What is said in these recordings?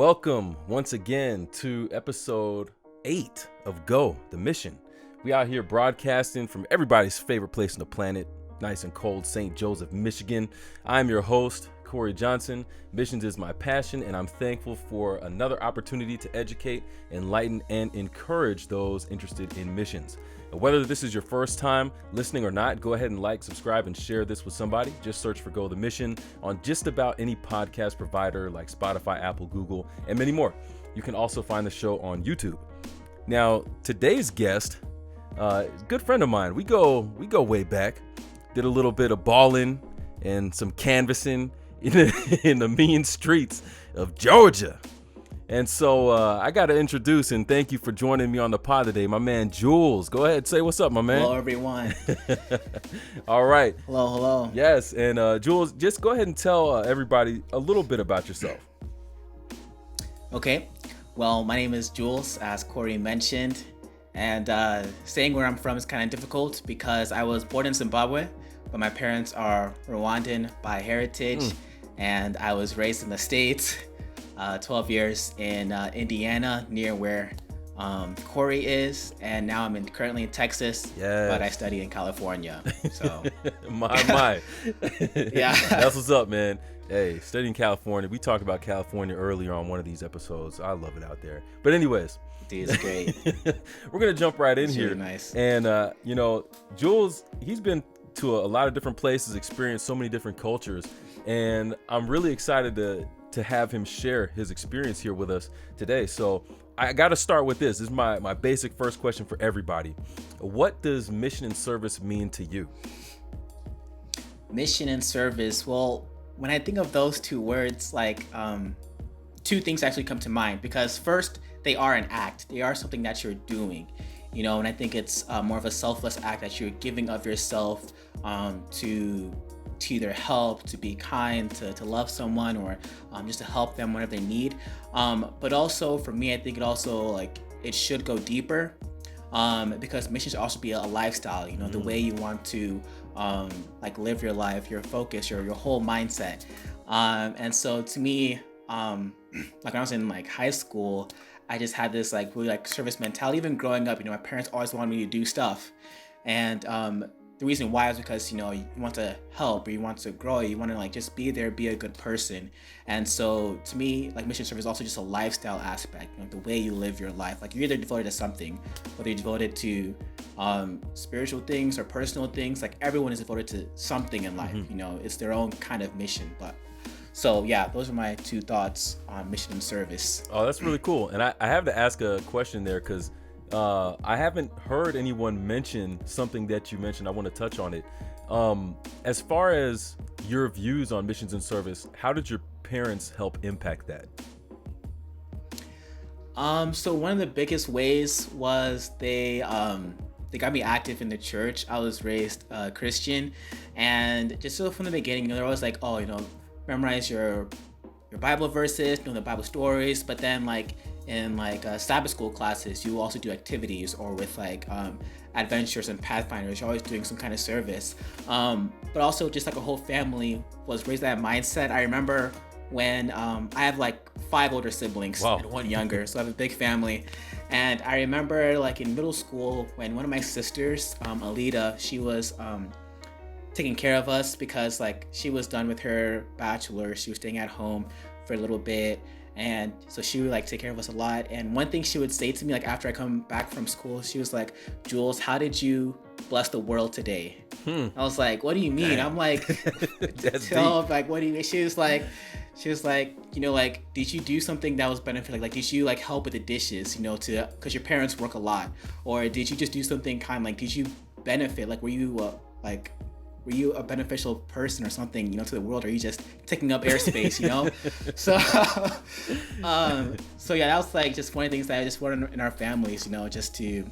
Welcome once again to episode 8 of Go, the Mission. We out here broadcasting from everybody's favorite place on the planet, nice and cold St. Joseph, Michigan. I'm your host, Corey Johnson. Missions is my passion, and I'm thankful for another opportunity to educate, enlighten, and encourage those interested in missions. Whether this is your first time listening or not, go ahead and like, subscribe, and share this with somebody. Just search for Go the Mission on just about any podcast provider like Spotify, Apple, Google, and many more. You can also find the show on YouTube. Now, today's guest, a good friend of mine. We go way back. Did a little bit of balling and some canvassing in the mean streets of Georgia. And so I got to introduce and thank you for joining me on the pod today, my man Jules. Go ahead, say what's up, my man. Hello, everyone. All right. Hello. Yes, and Jules, just go ahead and tell everybody a little bit about yourself. Okay. Well, my name is Jules, as Corey mentioned. And saying where I'm from is kind of difficult because I was born in Zimbabwe, but my parents are Rwandan by heritage. And I was raised in the States. 12 years in Indiana, near where Corey is, and now I'm currently in Texas, but I study in California. So my yeah, that's what's up, man. Hey, studying California. We talked about California earlier on one of these episodes. I love it out there. But anyways, dude, it's great. We're gonna jump right in here. Really nice. And Jules, he's been to a lot of different places, experienced so many different cultures, and I'm really excited to have him share his experience here with us today. So I got to start with this. This is my basic first question for everybody. What does mission and service mean to you? Mission and service. Well, when I think of those two words, like two things actually come to mind, because first, they are an act. They are something that you're doing, and I think it's more of a selfless act that you're giving of yourself to either help, to be kind, to love someone, or just to help them whenever they need. But also for me, I think it should go deeper, because mission should also be a lifestyle, the way you want to live your life, your focus, your whole mindset. And so to me, when I was in high school, I just had this really service mentality. Even growing up, my parents always wanted me to do stuff. And the reason why is because, you want to help, or you want to grow, you want to just be there, be a good person. And so to me, mission service is also just a lifestyle aspect, the way you live your life. You're either devoted to something, whether you're devoted to spiritual things or personal things. Everyone is devoted to something in life. It's their own kind of mission. But so yeah, those are my two thoughts on mission and service. Oh, that's really cool. And I have to ask a question there, because I haven't heard anyone mention something that you mentioned. I want to touch on it. As far as your views on missions and service, how did your parents help impact that? So one of the biggest ways was they got me active in the church. I was raised Christian, and just so from the beginning, they're always like, memorize your Bible verses, the Bible stories, but then in Sabbath school classes, you also do activities, or with adventures and pathfinders, you're always doing some kind of service. But also just a whole family was raised that mindset. I remember when I have 5 older siblings. Wow. And 1 younger, so I have a big family. And I remember in middle school when one of my sisters, Alita, she was taking care of us because she was done with her bachelor. She was staying at home for a little bit. And so she would take care of us a lot. And one thing she would say to me after I come back from school, she was like, "Jules, how did you bless the world today?" I was like, "What do you mean?" I'm like, That's tell deep. what do you mean? She was like, did you do something that was beneficial? Did you help with the dishes, because your parents work a lot, or did you just do something kind? Did you benefit? Were you a beneficial person or something, to the world, or are you just taking up airspace, So yeah, that was just one of the things that I just wanted in our families, just to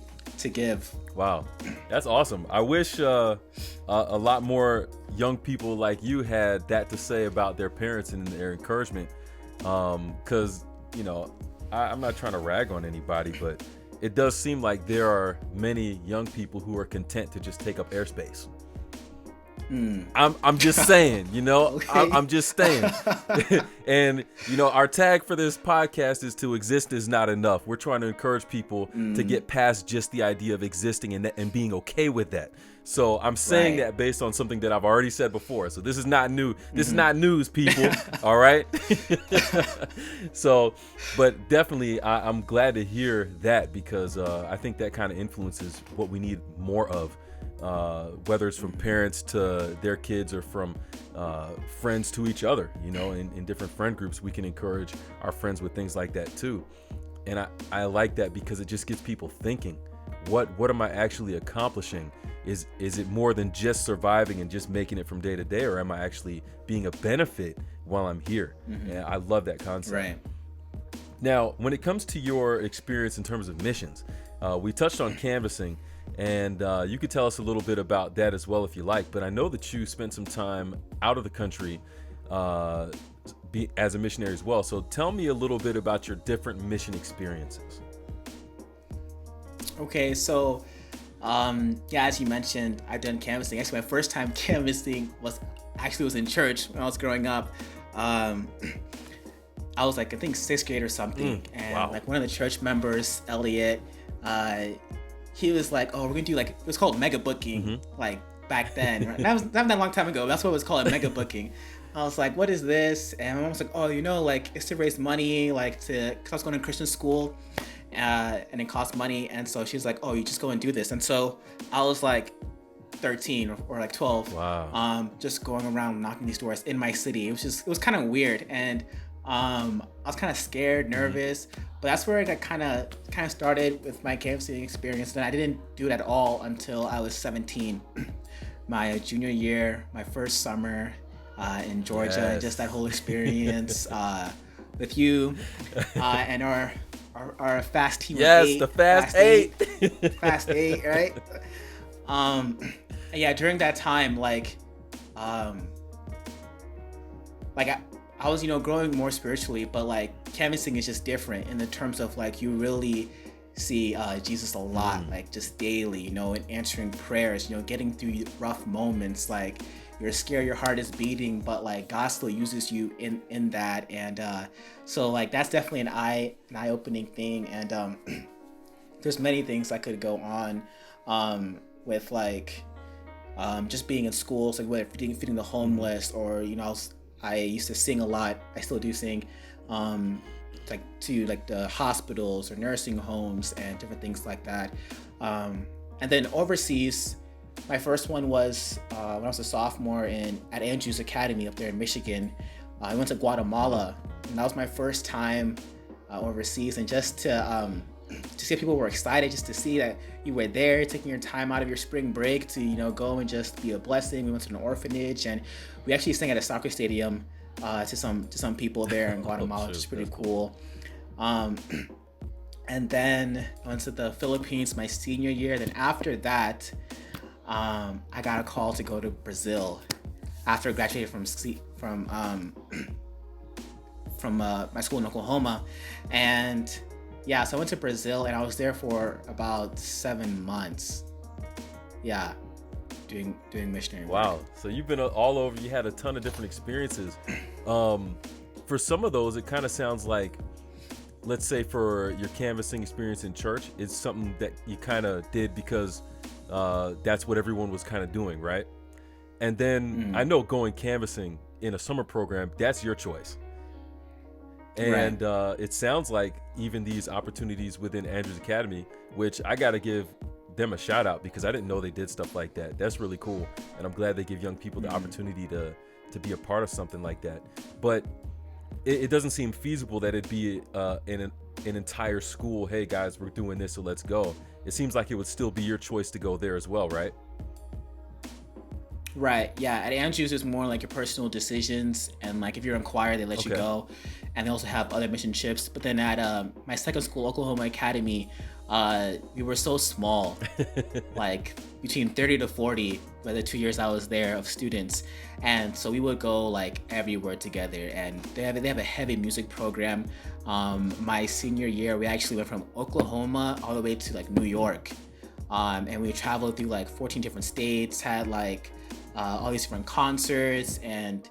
give. Wow, that's awesome. I wish a lot more young people like you had that to say about their parents and their encouragement, because I'm not trying to rag on anybody, but it does seem like there are many young people who are content to just take up airspace. I'm just saying, Okay. I'm just saying. And, our tag for this podcast is to exist is not enough. We're trying to encourage people to get past just the idea of existing and being okay with that. So I'm saying that based on something that I've already said before. So this is not new. This is not news, people. All right. So, but definitely I'm glad to hear that, because I think that kind of influences what we need more of. Whether it's from parents to their kids or from friends to each other, in different friend groups, we can encourage our friends with things like that too. And I like that because it just gets people thinking, what am I actually accomplishing? Is it more than just surviving and just making it from day to day, or am I actually being a benefit while I'm here? And I love that concept. Right. Now, when it comes to your experience in terms of missions, we touched on canvassing. And you could tell us a little bit about that as well if you like. But I know that you spent some time out of the country as a missionary as well. So tell me a little bit about your different mission experiences. Okay, so as you mentioned, I've done canvassing. Actually, my first time canvassing was in church when I was growing up. I was I think 6th grade or something, and wow. one of the church members, Elliot, he was like, "Oh, we're gonna do it was called mega booking, back then." Right? That was not that long time ago. That's what it was called, mega booking. I was like, "What is this?" And my mom was like, "Oh, it's to raise money, because I was going to Christian school, and it cost money." And so she's like, "Oh, you just go and do this." And so I was 13 or 12, just going around knocking these doors in my city. It was kind of weird, and I was kind of scared, nervous, but that's where I kind of started with my canvassing experience. And I didn't do it at all until I was 17, my junior year, my first summer in Georgia, and just that whole experience with you and our fast team. Yes, the fast eight. Fast eight, right? During that time, I was, growing more spiritually, but canvassing is just different in the terms of you really see Jesus a lot, just daily, and answering prayers, getting through rough moments, you're scared, your heart is beating, but God still uses you in that. And so that's definitely an eye-opening thing. And there's many things that could go on with just being in schools, whether feeding the homeless, or I used to sing a lot. I still do sing, to the hospitals or nursing homes and different things like that. And then overseas, my first one was when I was a sophomore at Andrews Academy up there in Michigan. I went to Guatemala, and that was my first time overseas. And just to see people were excited, just to see that you were there, taking your time out of your spring break to go and just be a blessing. We went to an orphanage, and we actually sang at a soccer stadium to some people there in Guatemala, which is pretty cool. And then I went to the Philippines my senior year. Then after that, I got a call to go to Brazil after I graduated from my school in Oklahoma. And so I went to Brazil, and I was there for about 7 months. Doing missionary work. Wow. So you've been all over. You had a ton of different experiences. For some of those, it kind of sounds like, let's say for your canvassing experience in church, it's something that you kind of did because that's what everyone was kind of doing, right? And then I know going canvassing in a summer program, that's your choice. And it sounds like even these opportunities within Andrews Academy, which I got to give them a shout out because I didn't know they did stuff like that. That's really cool. And I'm glad they give young people the opportunity to be a part of something like that. But it doesn't seem feasible that it'd be an entire school, hey guys, we're doing this, so let's go. It seems like it would still be your choice to go there as well, right? Right, yeah. At Andrews, it's more your personal decisions, and if you're in choir, they let you go. And they also have other mission trips. But then at my second school, Oklahoma Academy, we were so small, between 30 to 40 by the 2 years I was there of students. And so we would go everywhere together, and they have a heavy music program. My senior year, we actually went from Oklahoma all the way to New York. And we traveled through 14 different states, had all these different concerts, and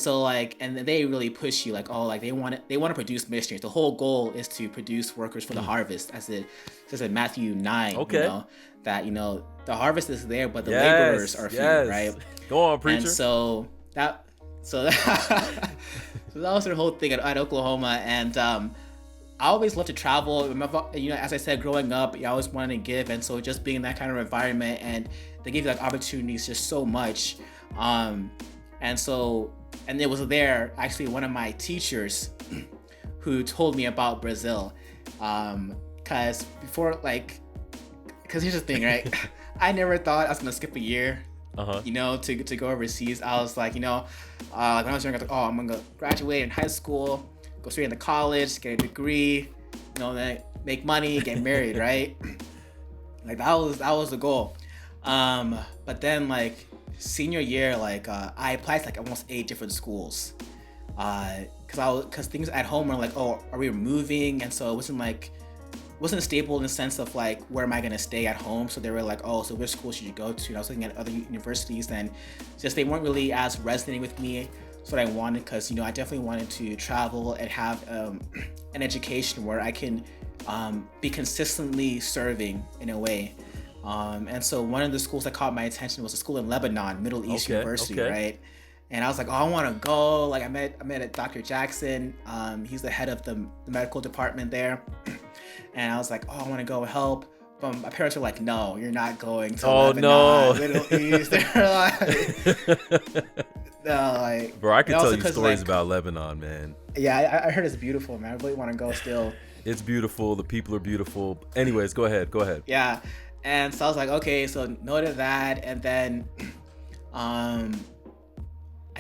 so like, and they really push you like, oh, like they want to produce missionaries. The whole goal is to produce workers for the harvest, as it says in Matthew 9. Okay. You know, that, you know, the harvest is there, but the laborers are few, right? Go on, preacher. And so that so that was their whole thing at Oklahoma. And I always loved to travel. Remember, you know, as I said, growing up, I always wanted to give, and so just being in that kind of environment, and they give you like opportunities just so much. And it was there, actually, one of my teachers who told me about Brazil. Because here's the thing, right? I never thought I was going to skip a year, you know, to go overseas. I was like, you know, when I was young, I was like, oh, I'm going to graduate in high school, go straight into college, get a degree, you know, then make money, get married, right? Like, that was the goal. But then, like, senior year, like I applied to like almost 8 different schools, because things at home were like, oh, are we moving? And so it wasn't stable in the sense of like, where am I gonna stay at home? So they were like, oh, so which school should you go to? And I was looking at other universities, and just they weren't really as resonating with me. That's what I wanted, because, you know, I definitely wanted to travel and have an education where I can be consistently serving in a way. And so one of the schools that caught my attention was a school in Lebanon, Middle East University, right? And I was like, oh, I want to go. Like, I met Dr. Jackson. He's the head of the medical department there. And I was like, oh, I want to go help. But my parents were like, no, you're not going to Lebanon, Middle East. They're like, no, like, bro, I can tell you stories about Lebanon, man. Yeah, I heard it's beautiful, man. I really want to go still. It's beautiful. The people are beautiful. Anyways, go ahead. Yeah. And so I was like, okay, so noted that. And then I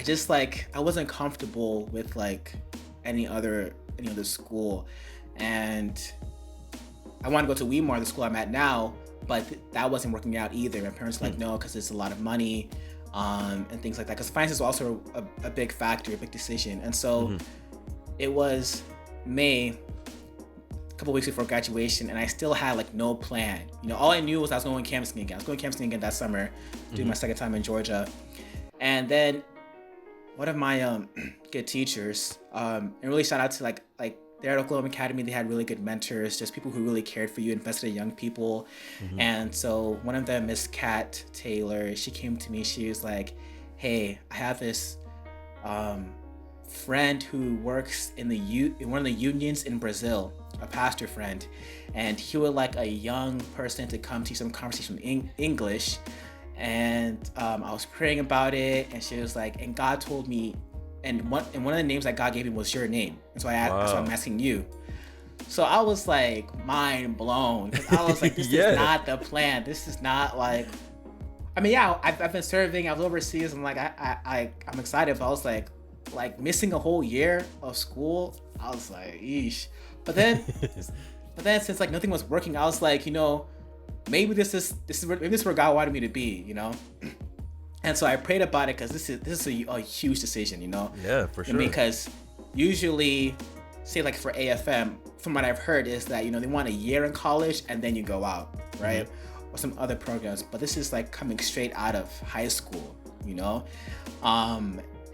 just like, I wasn't comfortable with like any other school. And I wanted to go to Weimar, the school I'm at now, but that wasn't working out either. My parents were like, no, because it's a lot of money and things like that. Because finance is also a big factor, a big decision. And so it was May, couple weeks before graduation, and I still had like no plan. You know, all I knew was I was going campusing again. I was going campusing again that summer, doing my second time in Georgia. And then one of my good teachers, and really shout out to like there at Oklahoma Academy, they had really good mentors, just people who really cared for you, invested in young people. And so one of them, Miss Kat Taylor, she came to me. She was like, hey, I have this friend who works in one of the unions in Brazil, a pastor friend, and he would like a young person to come teach some conversation in English. And I was praying about it, and she was like, and God told me, and one of the names that God gave me was your name, and so so I'm asking you. So I was like mind blown, because I was like, this is not the plan. This is not like, I mean, yeah, I've been serving, I was overseas, and like I'm excited, but I was like missing a whole year of school. I was like, eesh. But then since like nothing was working, I was like, you know, maybe this is where God wanted me to be, you know. And so I prayed about it, because this is a huge decision, you know. Yeah, for sure. Because usually, say like for AFM, from what I've heard, is that, you know, they want a year in college and then you go out, right? Or some other programs. But this is like coming straight out of high school, you know.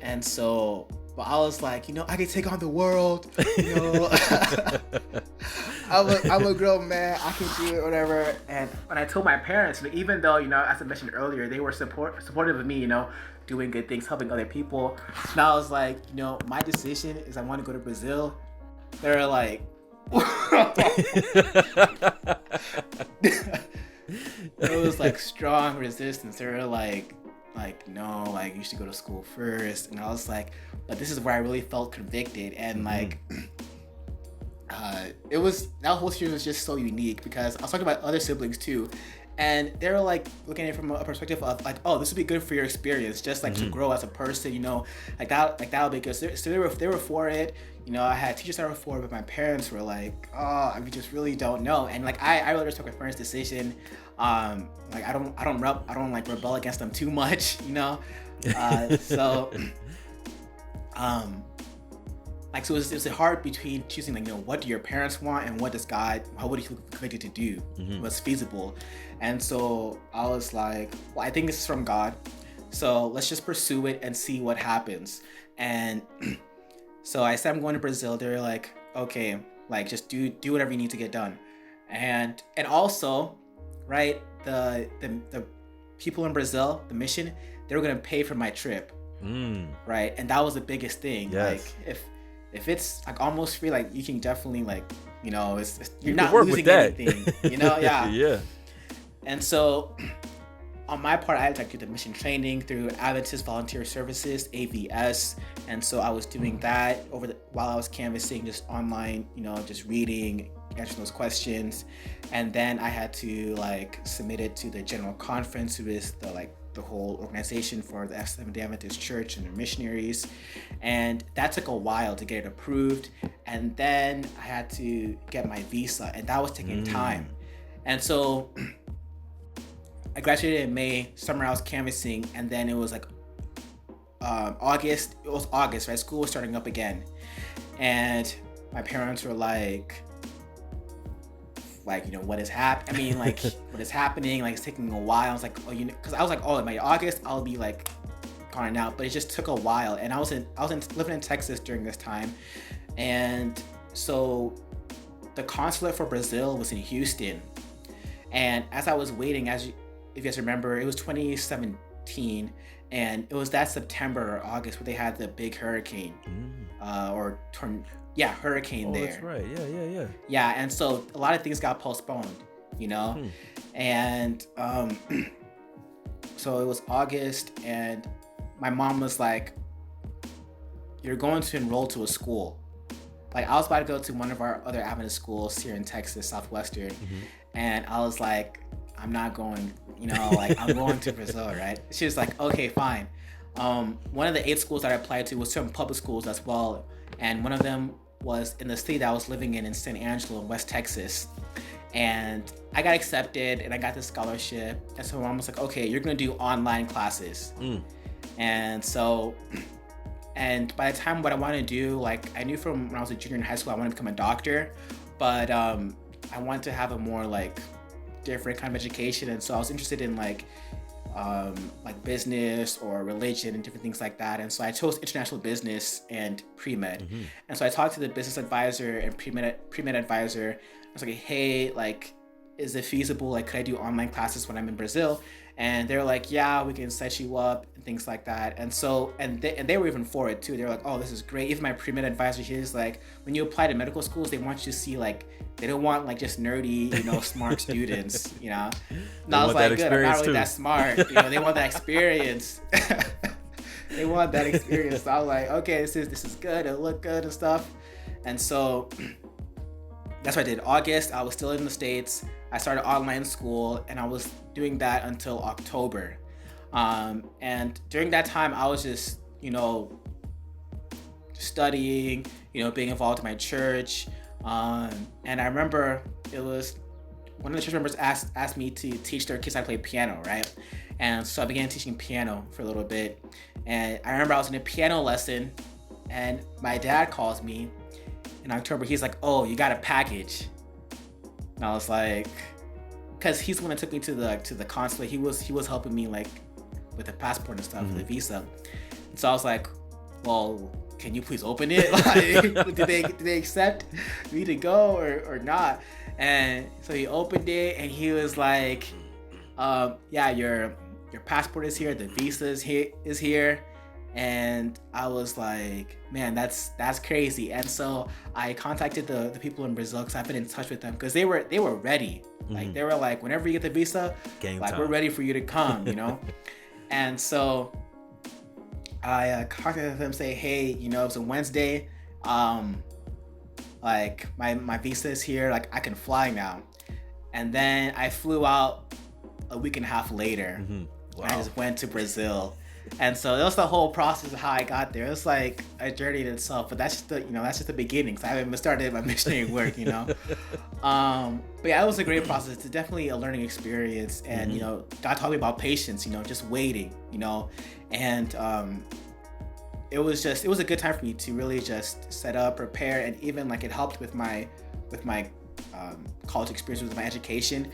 And so, but I was like, you know, I can take on the world, you know. I'm a grown man, I can do it, whatever. And when I told my parents, even though, you know, as I mentioned earlier, they were supportive of me, you know, doing good things, helping other people. Now I was like, you know, my decision is I want to go to Brazil. They're like, it was like strong resistance. They were like, no, like you should go to school first. And I was like, but this is where I really felt convicted. And like, that whole situation was just so unique, because I was talking about other siblings too, and they were like looking at it from a perspective of like, oh, this would be good for your experience, just like to grow as a person, you know, like that would be good. So they were for it, you know. I had teachers that were for it, but my parents were like, oh, we just really don't know. And like I really respect my parents' decision. Like I don't like rebel against them too much, you know. So like, so it was hard between choosing, like, you know, what do your parents want and what does God, how would he feel convicted to do, what's feasible. And so I was like, well, I think this is from God. So let's just pursue it and see what happens. And so I said I'm going to Brazil. They're like, okay, like just do whatever you need to get done. And also, right, the people in Brazil, the mission, they were gonna pay for my trip. Right, and that was the biggest thing. Yes. Like if it's like almost free, like you can definitely like, you know, it's you're You not can work losing with that. anything. You know, yeah. Yeah. And so on my part, I had to do the mission training through Adventist Volunteer Services, AVS. And so I was doing that while I was canvassing, just online, you know, just reading, answering those questions. And then I had to like submit it to the General Conference, who is the whole organization for the Seventh-day Adventist Church and their missionaries. And that took a while to get it approved. And then I had to get my visa, and that was taking time. And so I graduated in May. Summer I was canvassing, and then it was like August. It was August, right? School was starting up again, and my parents were like, you know, what is happening? I mean, like, what is happening? Like, it's taking a while. I was like, oh, you know, because I was like, oh, in my August I'll be like gone and out, but it just took a while. And I was living in Texas during this time, and so the consulate for Brazil was in Houston. And as I was waiting, if you guys remember, it was 2017, and it was that September or August where they had the big hurricane, hurricane there. That's right. Yeah. Yeah, and so a lot of things got postponed, you know, and so it was August, and my mom was like, "You're going to enroll to a school." Like, I was about to go to one of our other Adventist schools here in Texas, Southwestern, and I was like, I'm not going, you know, like, I'm going to Brazil, right? She was like, okay, fine. One of the 8 schools that I applied to was some public schools as well, and one of them was in the state that I was living in San Angelo in West Texas. And I got accepted, and I got this scholarship, and so my mom was like, okay, you're gonna do online classes. And so, and by the time what I wanted to do, like, I knew from when I was a junior in high school I wanted to become a doctor, but I wanted to have a more like different kind of education, and so I was interested in like business or religion and different things like that. And so I chose international business and pre-med. And so I talked to the business advisor and pre-med advisor. I was like, hey, like, is it feasible? Like, could I do online classes when I'm in Brazil? And they're like, yeah, we can set you up and things like that. And so, and they were even for it too. They were like, oh, this is great. Even my pre-med advisor here is like, when you apply to medical schools, they want you to see like, they don't want like just nerdy, you know, smart students, you know. And I was like, good, I'm not really that smart. You know, they want that experience. They want that experience. So I was like, okay, this is good. It'll look good and stuff. And so that's what I did. August, I was still in the States. I started online school, and I was doing that until October. And during that time, I was just, you know, studying, you know, being involved in my church. And I remember it was one of the church members asked me to teach their kids how to play piano, right? And so I began teaching piano for a little bit. And I remember I was in a piano lesson, and my dad calls me in October. He's like, oh, you got a package. And I was like, because he's the one that took me to the consulate. He was helping me like with the passport and stuff, the visa. And so I was like, well, can you please open it? Like, did they accept me to go or not? And so he opened it, and he was like, yeah, your passport is here, the visa is here. And I was like, man, that's crazy. And so I contacted the people in Brazil, because I've been in touch with them, because they were ready. Like, they were like, whenever you get the visa, Game like time. we're ready for you to come, you know. And so I contacted them, say, hey, you know, it's a Wednesday, like my visa is here, like I can fly now. And then I flew out a week and a half later. Wow. I just went to Brazil. And so that was the whole process of how I got there. It was like a journey in itself, but that's just the beginning. So I haven't even started my missionary work, you know. But yeah, it was a great process. It's definitely a learning experience, and you know, God taught me about patience. You know, just waiting. You know, and it was a good time for me to really just set up, prepare, and even like it helped with my college experience, with my education.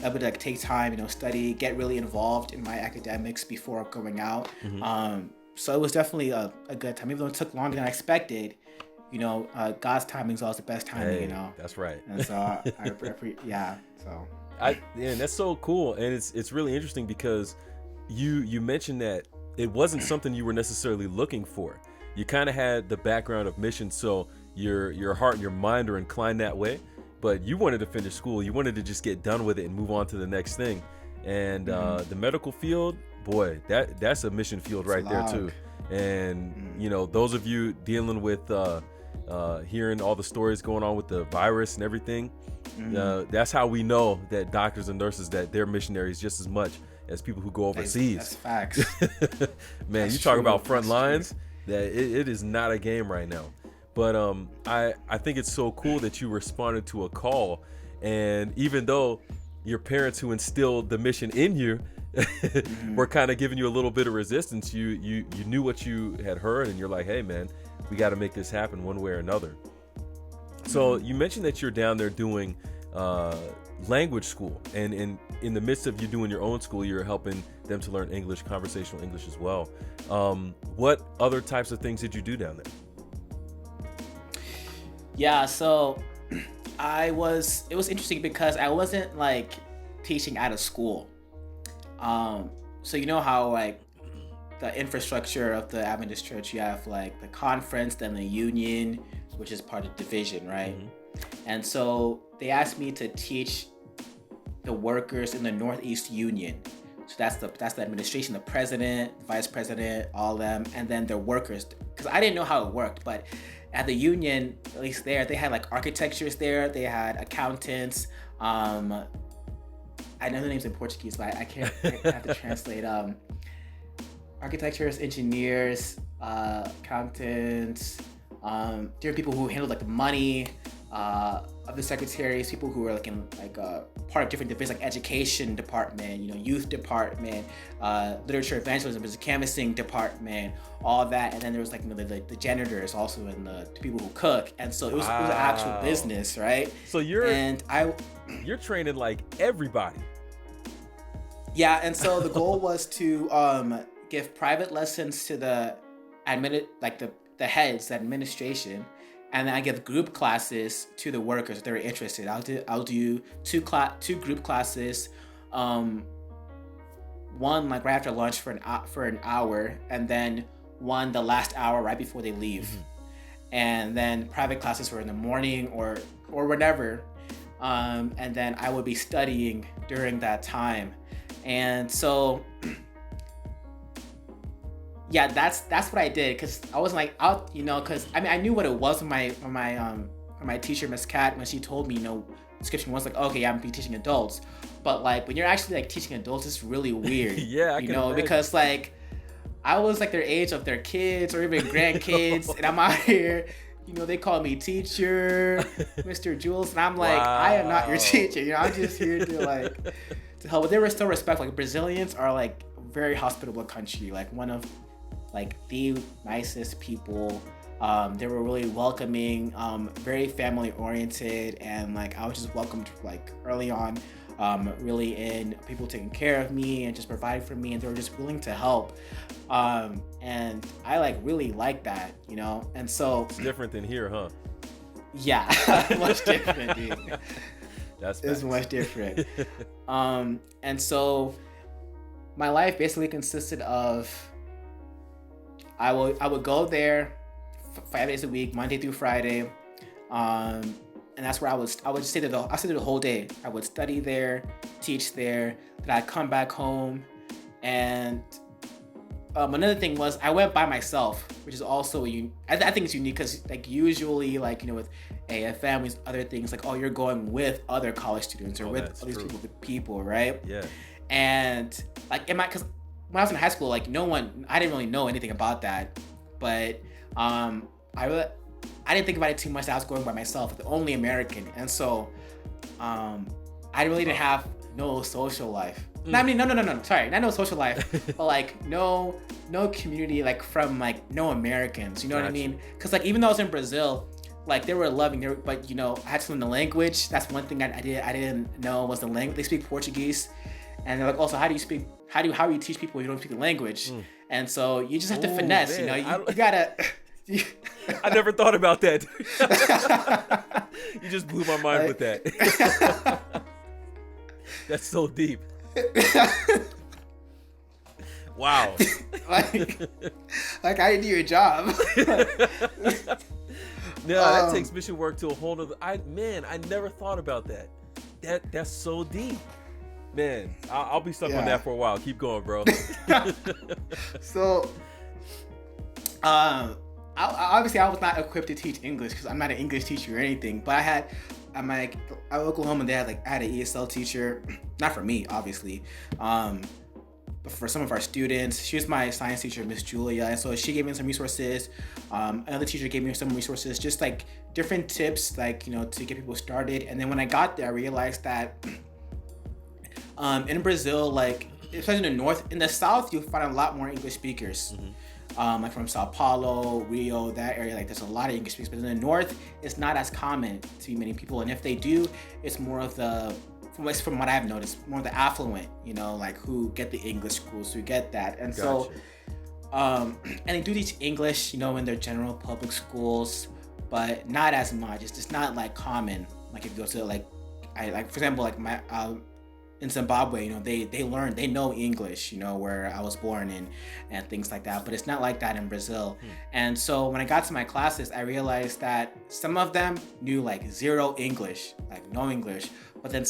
able to like take time, study, get really involved in my academics before going out. So it was definitely a good time, even though it took longer than I expected. God's timing is always the best timing. That's right. And so yeah. So that's so cool, and it's really interesting because you mentioned that it wasn't something you were necessarily looking for. You kind of had the background of mission, so your heart and your mind are inclined that way. But you wanted to finish school. You wanted to just get done with it and move on to the next thing. And the medical field, boy, that's a mission field right there too. And those of you dealing with hearing all the stories going on with the virus and everything, that's how we know that doctors and nurses, that they're missionaries just as much as people who go overseas. That's facts. Man, That's you talk true. about front That's lines, true. that it is not a game right now. But I think it's so cool that you responded to a call, and even though your parents who instilled the mission in you were kind of giving you a little bit of resistance, you knew what you had heard, and you're like, hey man, we got to make this happen one way or another. So you mentioned that you're down there doing language school, and in the midst of you doing your own school, you're helping them to learn English, conversational English as well. What other types of things did you do down there? Yeah, so it was interesting because I wasn't like teaching out of school. So you know how like the infrastructure of the Adventist church, you have like the conference, then the union, which is part of division, right? And so they asked me to teach the workers in the Northeast Union. So that's the administration, the president, vice president, all of them, and then their workers. Because I didn't know how it worked, but at the union, at least there, they had like architectures there. They had accountants. I know the names in Portuguese, but I have to translate. Architectures, engineers, accountants, different people who handled like the money of the secretaries, people who were like in like part of different divisions, like education department, youth department, literature evangelism, there's a canvassing department, all that, and then there was like the janitors also, and the people who cook, and so it was an actual business, right? So you're training like everybody. Yeah, and so the goal was to give private lessons to the heads, the administration, and then I give group classes to the workers if they're interested. I'll do two group classes, one like right after lunch for an hour, and then one the last hour right before they leave, and then private classes were in the morning or whenever, and then I would be studying during that time, and so. Yeah, that's what I did, because I wasn't like out, because I knew what it was from my teacher, Miss Cat, when she told me, description was like, okay, yeah, I'm gonna be teaching adults, but like when you're actually like teaching adults, it's really weird. Yeah, I can imagine. Because like I was like their age of their kids or even grandkids, and I'm out here, they call me teacher, Mr. Jules, and I'm like, wow. I am not your teacher, I'm just here to help. But they were still respectful. Like Brazilians are like very hospitable country, like one of like the nicest people. They were really welcoming, very family oriented, and like I was just welcomed like early on, really in people taking care of me and just providing for me, and they were just willing to help, and I like really like that, and so it's different than here, huh? Yeah. Much different, dude. It's much different. And so my life basically consisted of I would go there 5 days a week, Monday through Friday, and that's where I would stay there the whole day. I would study there, teach there, then I'd come back home, and another thing was I went by myself, which is also I think it's unique, because like usually like with AFM, with other things like, oh, you're going with other college students or with other people, right? Yeah. And like because when I was in high school, like I didn't really know anything about that, but I didn't think about it too much. That I was going by myself, the only American, and so I really didn't have no social life. I mean, no, sorry, not no social life, but like no community, like from like no Americans, you know what I mean? Because like even though I was in Brazil, like they were loving. But I had to learn the language. That's one thing I didn't know was the language. They speak Portuguese, and they're like, also, how do you teach people who don't speak the language? And so you just have to finesse. Man, You gotta. I never thought about that. You just blew my mind with that. That's so deep. Wow. like I did your job. No, that takes mission work to a whole nother. I never thought about that. That's so deep. Man, I'll be stuck on that for a while. Keep going, bro. So, obviously I was not equipped to teach English because I'm not an English teacher or anything. But at Oklahoma, I had an ESL teacher, not for me, obviously, but for some of our students. She was my science teacher, Miss Julia, and so she gave me some resources. Another teacher gave me some resources, just like different tips, like to get people started. And then when I got there, I realized that in Brazil, like especially in the north, in the south, you'll find a lot more English speakers. Like from Sao Paulo, Rio, that area, like there's a lot of English speakers. But in the north, it's not as common to be many people. And if they do, it's more of from what I've noticed, more of the affluent, like who get the English schools, who get that. And Gotcha. and they do teach English, in their general public schools, but not as much. It's just not like common. Like if you go to for example, like my in Zimbabwe, they know English, where I was born in and things like that, but it's not like that in Brazil. And so when I got to my classes, I realized that some of them knew like zero English, like no English, but then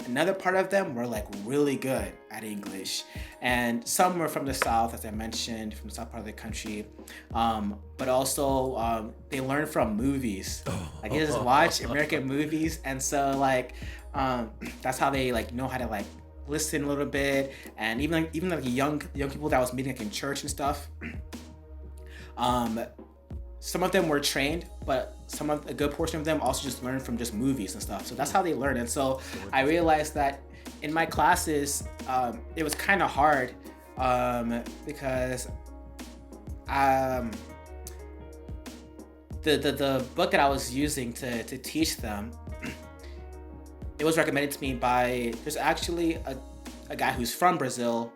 another part of them were like really good at English. And some were from the South, as I mentioned, from the South part of the country, but also they learn from movies. Like they just watch American movies, and so that's how they know how to listen a little bit. And even young people that I was meeting in church and stuff, some of them were trained, but a good portion of them also just learned from just movies and stuff. So that's how they learn. And so I realized that in my classes, it was kind of hard because the book that I was using to teach them, it was recommended to me by, there's actually a guy who's from Brazil,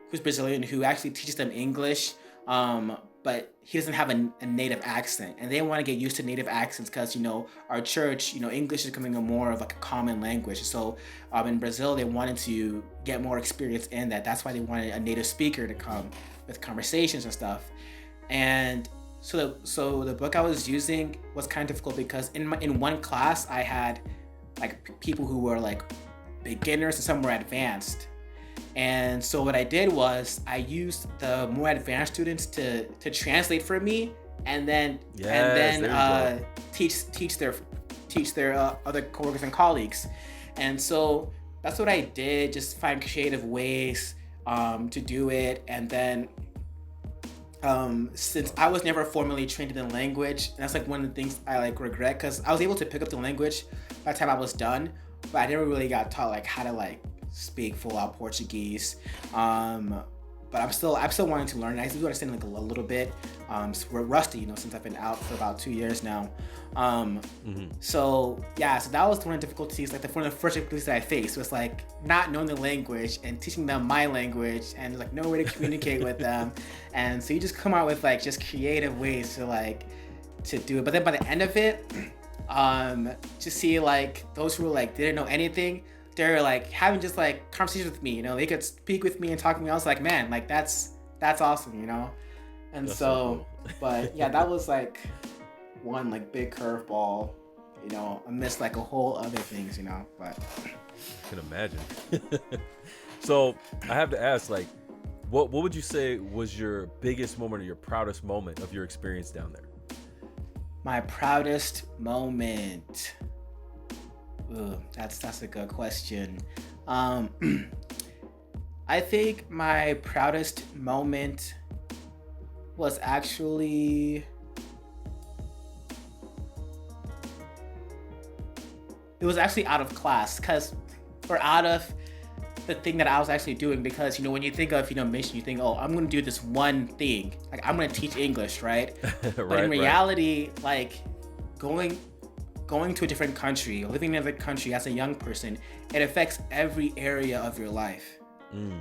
who's Brazilian, who actually teaches them English, but he doesn't have a native accent, and they want to get used to native accents because our church, English is becoming more of a common language. So in Brazil, they wanted to get more experience in that. That's why they wanted a native speaker to come with conversations and stuff. And so the book I was using was kind of difficult because in one class I had people who were beginners and some were advanced. And so what I did was I used the more advanced students to translate for me, and then teach their other coworkers and colleagues. And so that's what I did, just find creative ways to do it. And then since I was never formally trained in the language, and that's one of the things I regret, because I was able to pick up the language by the time I was done, but I never really got taught how to speak full out Portuguese. But I'm still wanting to learn. I do understand a little bit. So we're rusty, since I've been out for about 2 years now. So that was one of the difficulties. One of the first difficulties that I faced was not knowing the language and teaching them my language, and no way to communicate with them. And so you just come out with just creative ways to do it. But then by the end of it, to see those who didn't know anything, they're having just conversations with me. They could speak with me and talk to me. I was like, man, that's awesome, And that's so cool. But that was one big curveball, amidst a whole other things, but I can imagine. So I have to ask, what would you say was your biggest moment or your proudest moment of your experience down there? My proudest moment. Ooh, that's a good question. I think my proudest moment was actually, it was actually out of class, or out of the thing that I was actually doing, because when you think of mission, you think, oh, I'm gonna do this one thing, I'm gonna teach English, right? But in reality, going to a different country, living in another country as a young person, it affects every area of your life,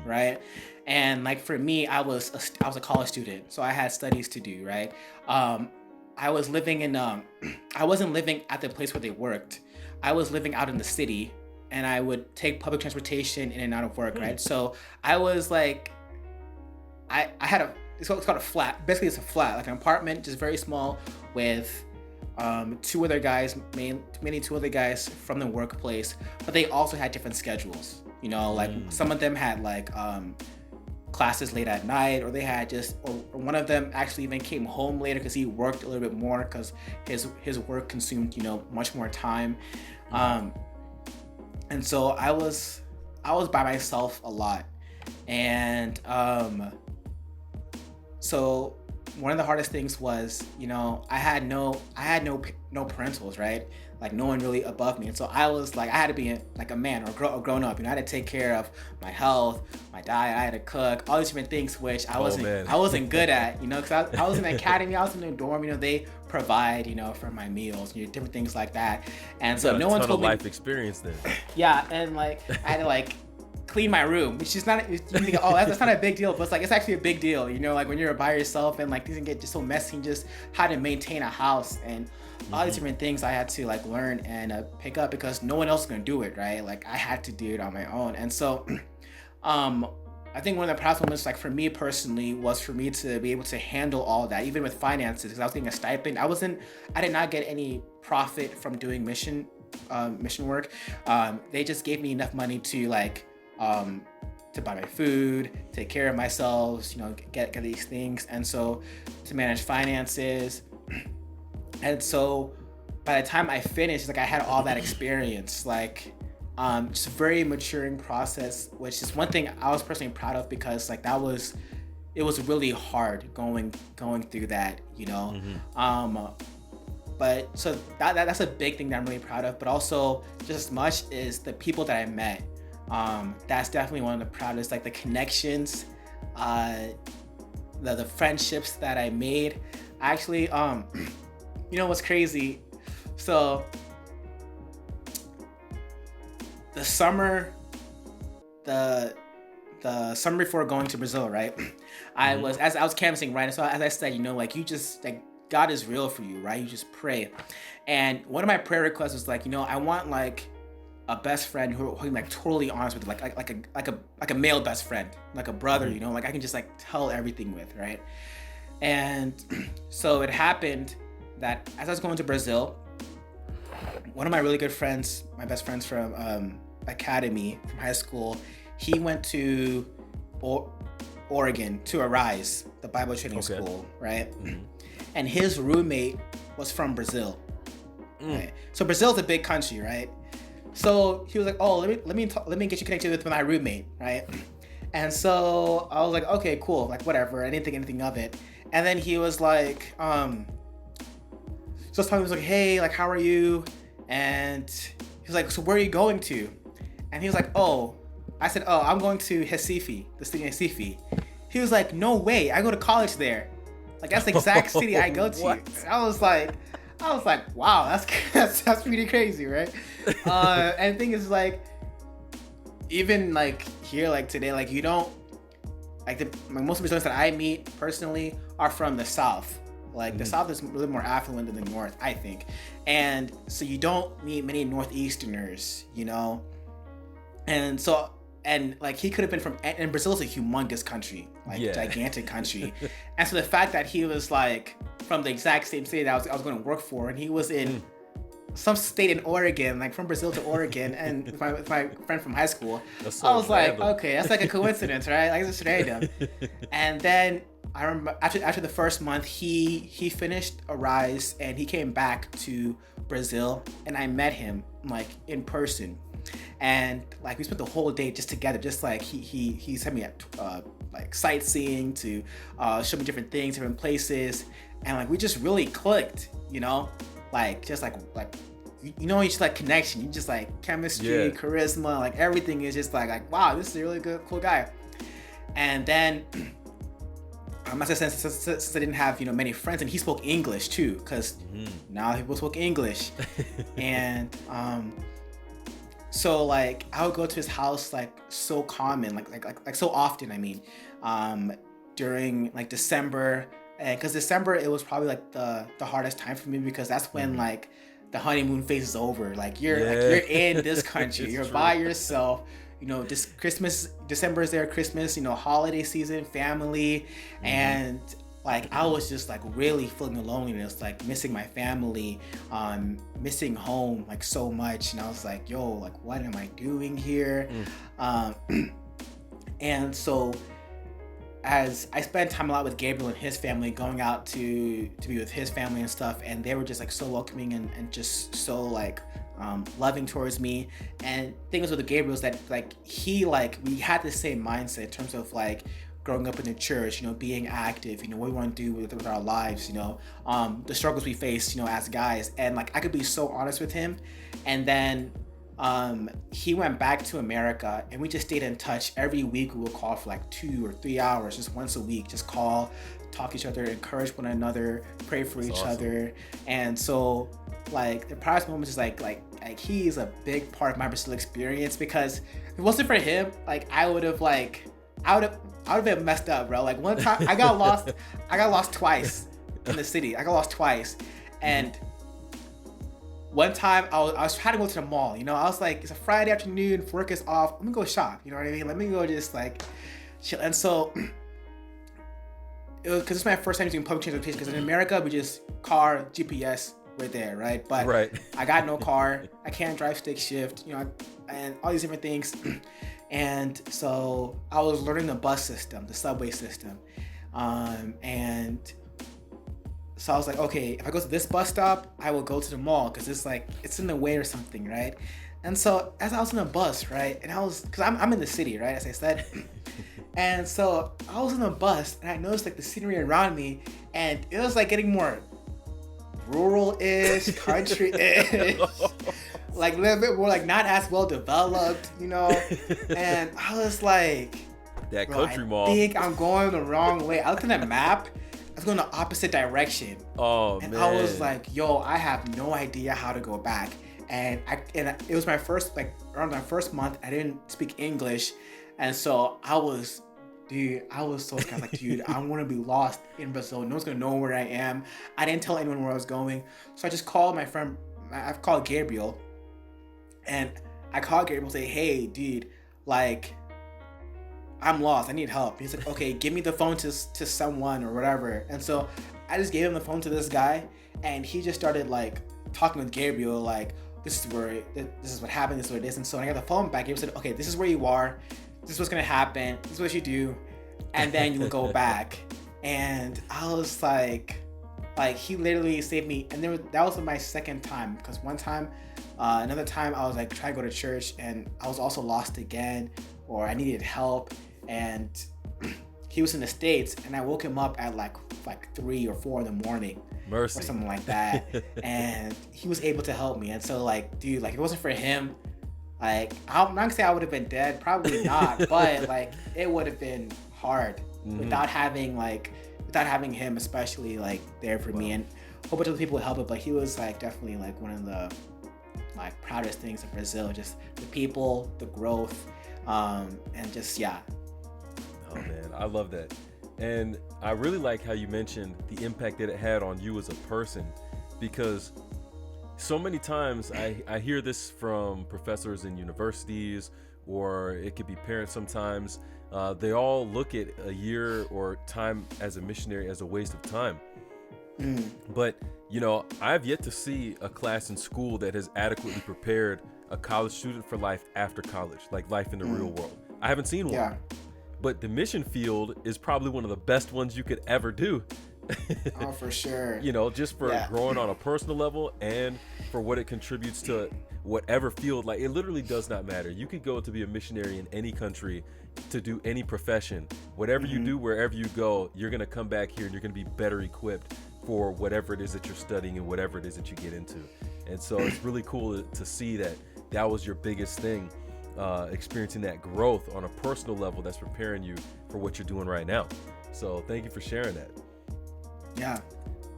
right? And like for me, I was a college student, so I had studies to do, right? I was living in I wasn't living at the place where they worked. I was living out in the city, and I would take public transportation in and out of work, right? So I was like, I had it's called a flat. Basically, it's a flat, like an apartment, just very small, with two other guys, mainly two other guys from the workplace, but they also had different schedules. You know, like some of them had like classes late at night, or they had or one of them actually even came home later because he worked a little bit more because his work consumed, you know, much more time. And so I was by myself a lot, and so one of the hardest things was, you know, I had no parentals, right? Like no one really above me. And so I was like, I had to be like a man or grown up. You know, I had to take care of my health, my diet. I had to cook, all these different things, which I wasn't good at, you know, because I was in the academy, I was in the dorm, you know, they provide, you know, for my meals, you know, different things like that. And so no one told me. Life experience then. Yeah, and like I had to like clean my room, which is not, you think, oh, that's not a big deal, but it's like, it's actually a big deal, you know, like when you're by yourself and like things can get just so messy, and just how to maintain a house and all these different things I had to like learn and pick up because no one else is gonna do it, right? Like I had to do it on my own. And so I think one of the proudest moments, like for me personally, was for me to be able to handle all that, even with finances, because I was getting a stipend. I did not get any profit from doing mission work. They just gave me enough money to like to buy my food, take care of myself, you know, get these things, and so to manage finances. And so by the time I finished, like I had all that experience, like just a very maturing process, which is one thing I was personally proud of, because like it was really hard going through that, you know. But so that's a big thing that I'm really proud of, but also just as much is the people that I met. That's definitely one of the proudest, like the connections, the friendships that I made. Actually, you know what's crazy? So the summer before going to Brazil, right? I was canvassing, right? So as I said, you know, like you just like God is real for you, right? You just pray. And one of my prayer requests was like, you know, I want like a best friend who I'm like totally honest with, like a male best friend, like a brother, you know, like I can just like tell everything with, right? And so it happened that as I was going to Brazil, one of my really good friends, my best friends from academy, from high school, he went to Oregon to Arise, the Bible training school, right? And his roommate was from Brazil. Right? So Brazil's a big country, right? So he was like, "Oh, let me get you connected with my roommate, right?" And so I was like, "Okay, cool, like whatever." I didn't think anything of it. And then he was like, so I was talking, he was like, "Hey, like how are you?" And he was like, "So where are you going to?" And he was like, "Oh," I said, "Oh, I'm going to Recife, the city of Recife." He was like, "No way, I go to college there. Like that's the exact city I go to." What? I was like, wow, that's pretty crazy, right? And the thing is, like, even like here, like today, like you don't like most of the Brazilians that I meet personally are from the South. Like the South is really more affluent than the North, I think, and so you don't meet many Northeasterners, you know, and so. And like he could have been from, and Brazil is a humongous country, like gigantic country. And so the fact that he was like from the exact same state that I was going to work for, and he was in some state in Oregon, like from Brazil to Oregon, and with my friend from high school, I was like, okay, that's like a coincidence, right? Like it's just random. And then I remember after the first month, he finished Arise and he came back to Brazil, and I met him like in person. And like we spent the whole day just together, just like he sent me like sightseeing to show me different things, different places, and like we just really clicked, you know, like just like you know, you just like connection, you just like chemistry, charisma, like everything is just like wow, this is a really good cool guy. And then as I said, since I didn't have many friends, and he spoke English too, because now people spoke English, and so like I would go to his house like so common, like so often. I mean, during like December, and because December it was probably like the hardest time for me, because that's when like the honeymoon phase is over. Like you're in this country, you're true. By yourself. This Christmas, December is there, Christmas, holiday season, family, and like I was just like really feeling the loneliness, like missing my family, missing home like so much, and I was like, yo, like what am I doing here? And so as I spent time a lot with Gabriel and his family, going out to be with his family and stuff, and they were just like so welcoming and just so like loving towards me. And things with Gabriel is that like we had the same mindset in terms of like growing up in the church, being active, what we want to do with our lives, the struggles we face, as guys. And like I could be so honest with him. And then he went back to America, and we just stayed in touch. Every week we would call for like 2 or 3 hours, just once a week, just call, talk to each other, encourage one another, pray for each other. And so like the proudest moment is like he is a big part of my Brazil experience, because if it wasn't for him, like I would have been messed up, bro. Like one time I got lost twice in the city. I got lost twice. And one time I was trying to go to the mall, I was like, it's a Friday afternoon, work is off, let me go shop, you know what I mean? Let me go just like chill. And so it was, because it's my first time using public transportation, because in America we just car, GPS, we're there, right? But I got no car, I can't drive stick shift, and all these different things. And so I was learning the bus system, the subway system, and so I was like, okay, if I go to this bus stop, I will go to the mall, because it's in the way or something, right? And so as I was in the bus, right, and because I'm in the city, right, as I said, and so I was in the bus, and I noticed like the scenery around me, and it was like getting more rural-ish, country-ish, like a little bit more like not as well developed, and I was like, that country mall. I think I'm going the wrong way. I looked at the map, I was going the opposite direction. Oh, and man. I was like, yo, I have no idea how to go back. And it was my first, like around my first month, I didn't speak English. And so I was so scared. Like, dude, I want to be lost in Brazil. No one's going to know where I am. I didn't tell anyone where I was going. So I just called my friend. I've called Gabriel. And I called Gabriel and say, hey, dude, like, I'm lost. I need help. He's like, okay, give me the phone to someone or whatever. And so I just gave him the phone to this guy. And he just started, like, talking with Gabriel, like, this is what happened. This is what it is. And so when I got the phone back, Gabriel said, okay, this is where you are. This is what's going to happen. This is what you do. And then you will go back. And I was like, he literally saved me. And then that was my second time, because one time, another time I was like trying to go to church, and I was also lost again, or I needed help. And he was in the States, and I woke him up at like 3 or 4 in the morning. Mercy. Or something like that. And he was able to help me. And so like, dude, like if it wasn't for him, like I'm not gonna say I would have been dead, probably not, but like it would have been hard without having him, especially like there for me, and a whole bunch of other people would help it. But he was like definitely like one of the like proudest things of Brazil, just the people, the growth, and just Oh man, I love that. And I really like how you mentioned the impact that it had on you as a person, because so many times I hear this from professors in universities, or it could be parents sometimes. They all look at a year or time as a missionary as a waste of time. But, I've yet to see a class in school that has adequately prepared a college student for life after college, like life in the real world. I haven't seen one. Yeah. But the mission field is probably one of the best ones you could ever do. Oh, for sure. Just for growing on a personal level, and for what it contributes to whatever field. Like, it literally does not matter. You could go to be a missionary in any country, to do any profession. Whatever you do, wherever you go, you're going to come back here and you're going to be better equipped for whatever it is that you're studying and whatever it is that you get into. And so it's really cool to see that was your biggest thing, experiencing that growth on a personal level that's preparing you for what you're doing right now. So thank you for sharing that. Yeah.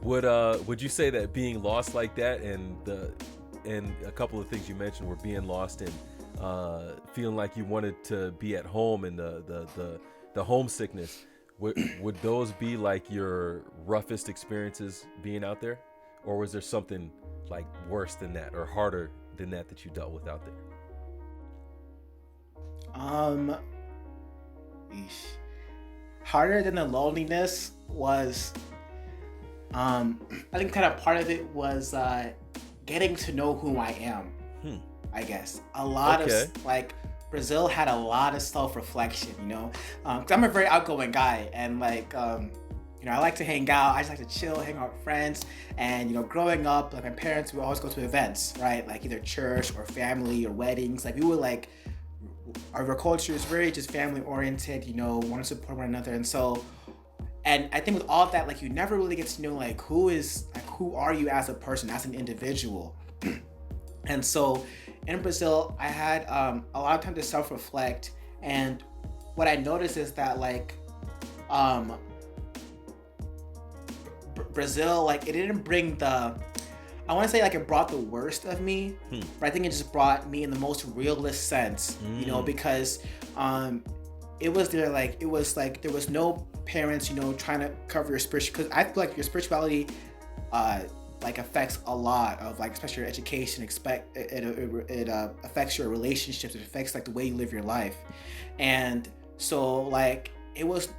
Would you say that being lost like that, and a couple of things you mentioned were being lost and feeling like you wanted to be at home, and the homesickness, would those be like your roughest experiences being out there, or was there something like worse than that or harder than that you dealt with out there? Harder than the loneliness was, I think kind of part of it was getting to know who I am. I guess a lot of like Brazil had a lot of self-reflection, you know, because I'm a very outgoing guy, and like you know, I like to hang out. I just like to chill, hang out with friends. And you know, growing up, like my parents would always go to events, right? Like either church or family or weddings. Like we would like, our culture is very just family oriented, you know, want to support one another. And so, and I think with all of that, like you never really get to know like who are you as a person, as an individual. And so in Brazil, I had a lot of time to self-reflect. And what I noticed is that like Brazil, like it didn't bring I want to say like it brought the worst of me, but I think it just brought me in the most realist sense, you know, because it was like there was no parents, you know, trying to cover your spiritual, because I feel like your spirituality like affects a lot of like, especially your education, it affects your relationships, it affects like the way you live your life. And so like it was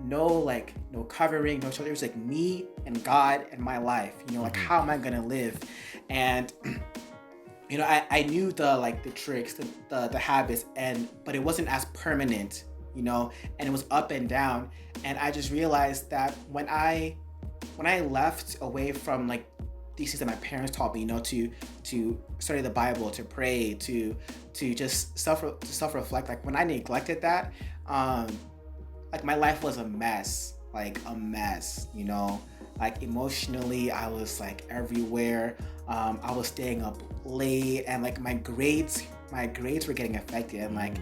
no covering, no shelter. It was like me and God and my life, you know, like how am I gonna live? And you know, I knew the tricks, the habits, but it wasn't as permanent, you know, and it was up and down. And I just realized that when I left away from like these things that my parents taught me, you know, to study the Bible, to pray, to just self-reflect, like when I neglected that, like my life was a mess, you know, like emotionally I was like everywhere. I was staying up late, and like my grades were getting affected, and like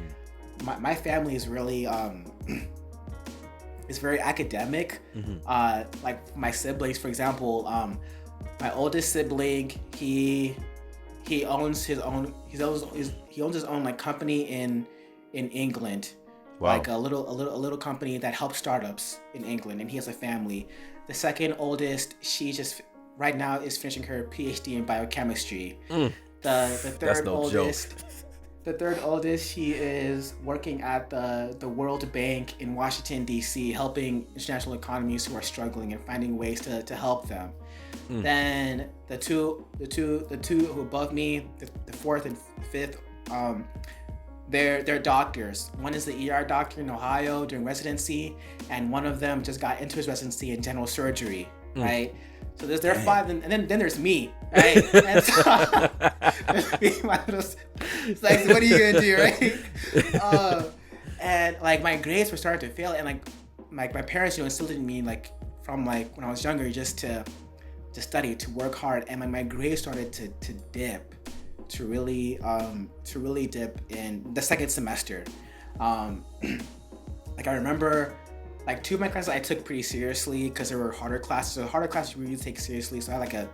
my family is really is very academic. Like my siblings, for example, my oldest sibling, he owns his own like company in England. Wow. Like a little company that helps startups in England, and he has a family. The second oldest, she just right now is finishing her PhD in biochemistry. The third oldest, joke. The third oldest, she is working at the World Bank in Washington D.C., helping international economies who are struggling and finding ways to help them. Then the two who above me, the fourth and fifth, they're doctors. One is the ER doctor in Ohio doing residency, and one of them just got into his residency in general surgery, right? So there are five, and then there's me, right? And so there's me, my little, it's like, what are you gonna do, right? And like my grades were starting to fail, and like my parents, you know, instilled in me like from like when I was younger, just to study, to work hard, and my grades started to dip. To really dip in the second semester. Like I remember, like two of my classes I took pretty seriously because there were harder classes. So harder classes we really take seriously. So I had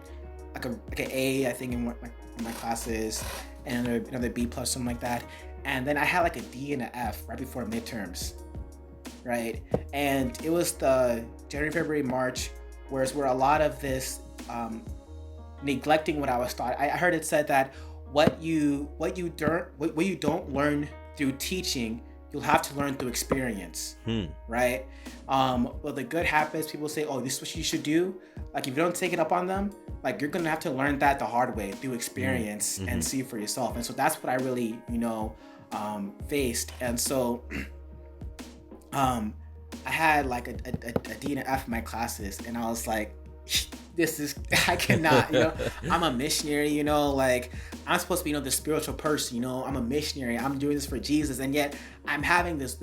like an A, I think, in one of my classes, and another B plus, something like that. And then I had like a D and an F right before midterms, right? And it was the January, February, March, where a lot of this neglecting what I was taught. I heard it said that what you don't learn through teaching, you'll have to learn through experience, right? Well, the good habits, people say, oh, this is what you should do. Like if you don't take it up on them, like you're gonna have to learn that the hard way through experience and see for yourself. And so that's what I really, you know, faced. And so I had like a D and an F in my classes, and I was like, I cannot, you know, I'm a missionary, you know, like I'm supposed to be, you know, the spiritual person, you know, I'm a missionary, I'm doing this for Jesus, and yet I'm having this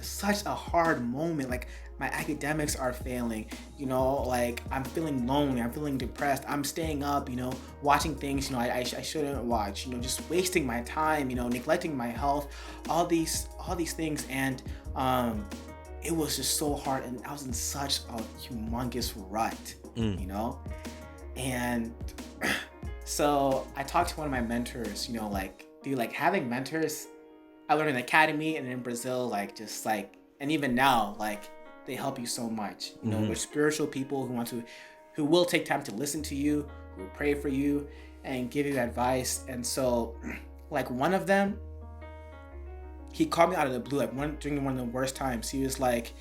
such a hard moment, like my academics are failing, you know, like I'm feeling lonely, I'm feeling depressed, I'm staying up, you know, watching things, you know, I shouldn't watch, you know, just wasting my time, you know, neglecting my health, all these things. And it was just so hard, and I was in such a humongous rut, you know? And so I talked to one of my mentors, you know, like, dude, like having mentors, I learned in the academy and in Brazil, like just like, and even now, like they help you so much. You know, they're spiritual people who will take time to listen to you, who will pray for you and give you advice. And so like one of them, he called me out of the blue, like during one of the worst times. He was like,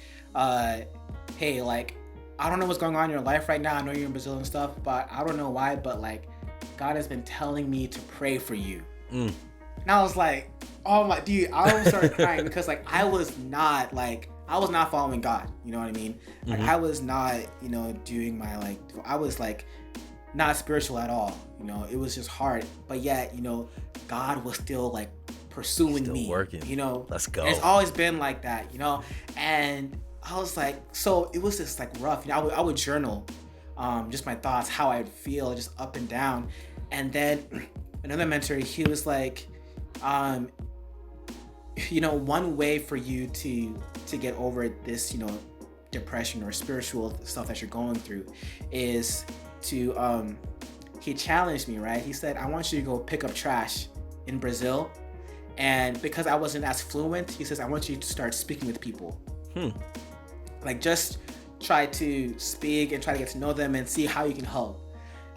hey, like, I don't know what's going on in your life right now. I know you're in Brazil and stuff, but I don't know why, but like God has been telling me to pray for you. And I was like, oh my, dude, I almost started crying because like I was not following God, you know what I mean? Like I was not, you know, doing my like, I was like not spiritual at all, you know, it was just hard, but yet, you know, God was still like pursuing me, working. You know, let's go. And it's always been like that, you know, and I was like, so it was just like rough, you know, I would journal, just my thoughts, how I'd feel, just up and down. And then another mentor, he was like, you know, one way for you to get over this, you know, depression or spiritual stuff that you're going through is to, he challenged me, right? He said, I want you to go pick up trash in Brazil. And because I wasn't as fluent, he says, I want you to start speaking with people. Like just try to speak and try to get to know them and see how you can help.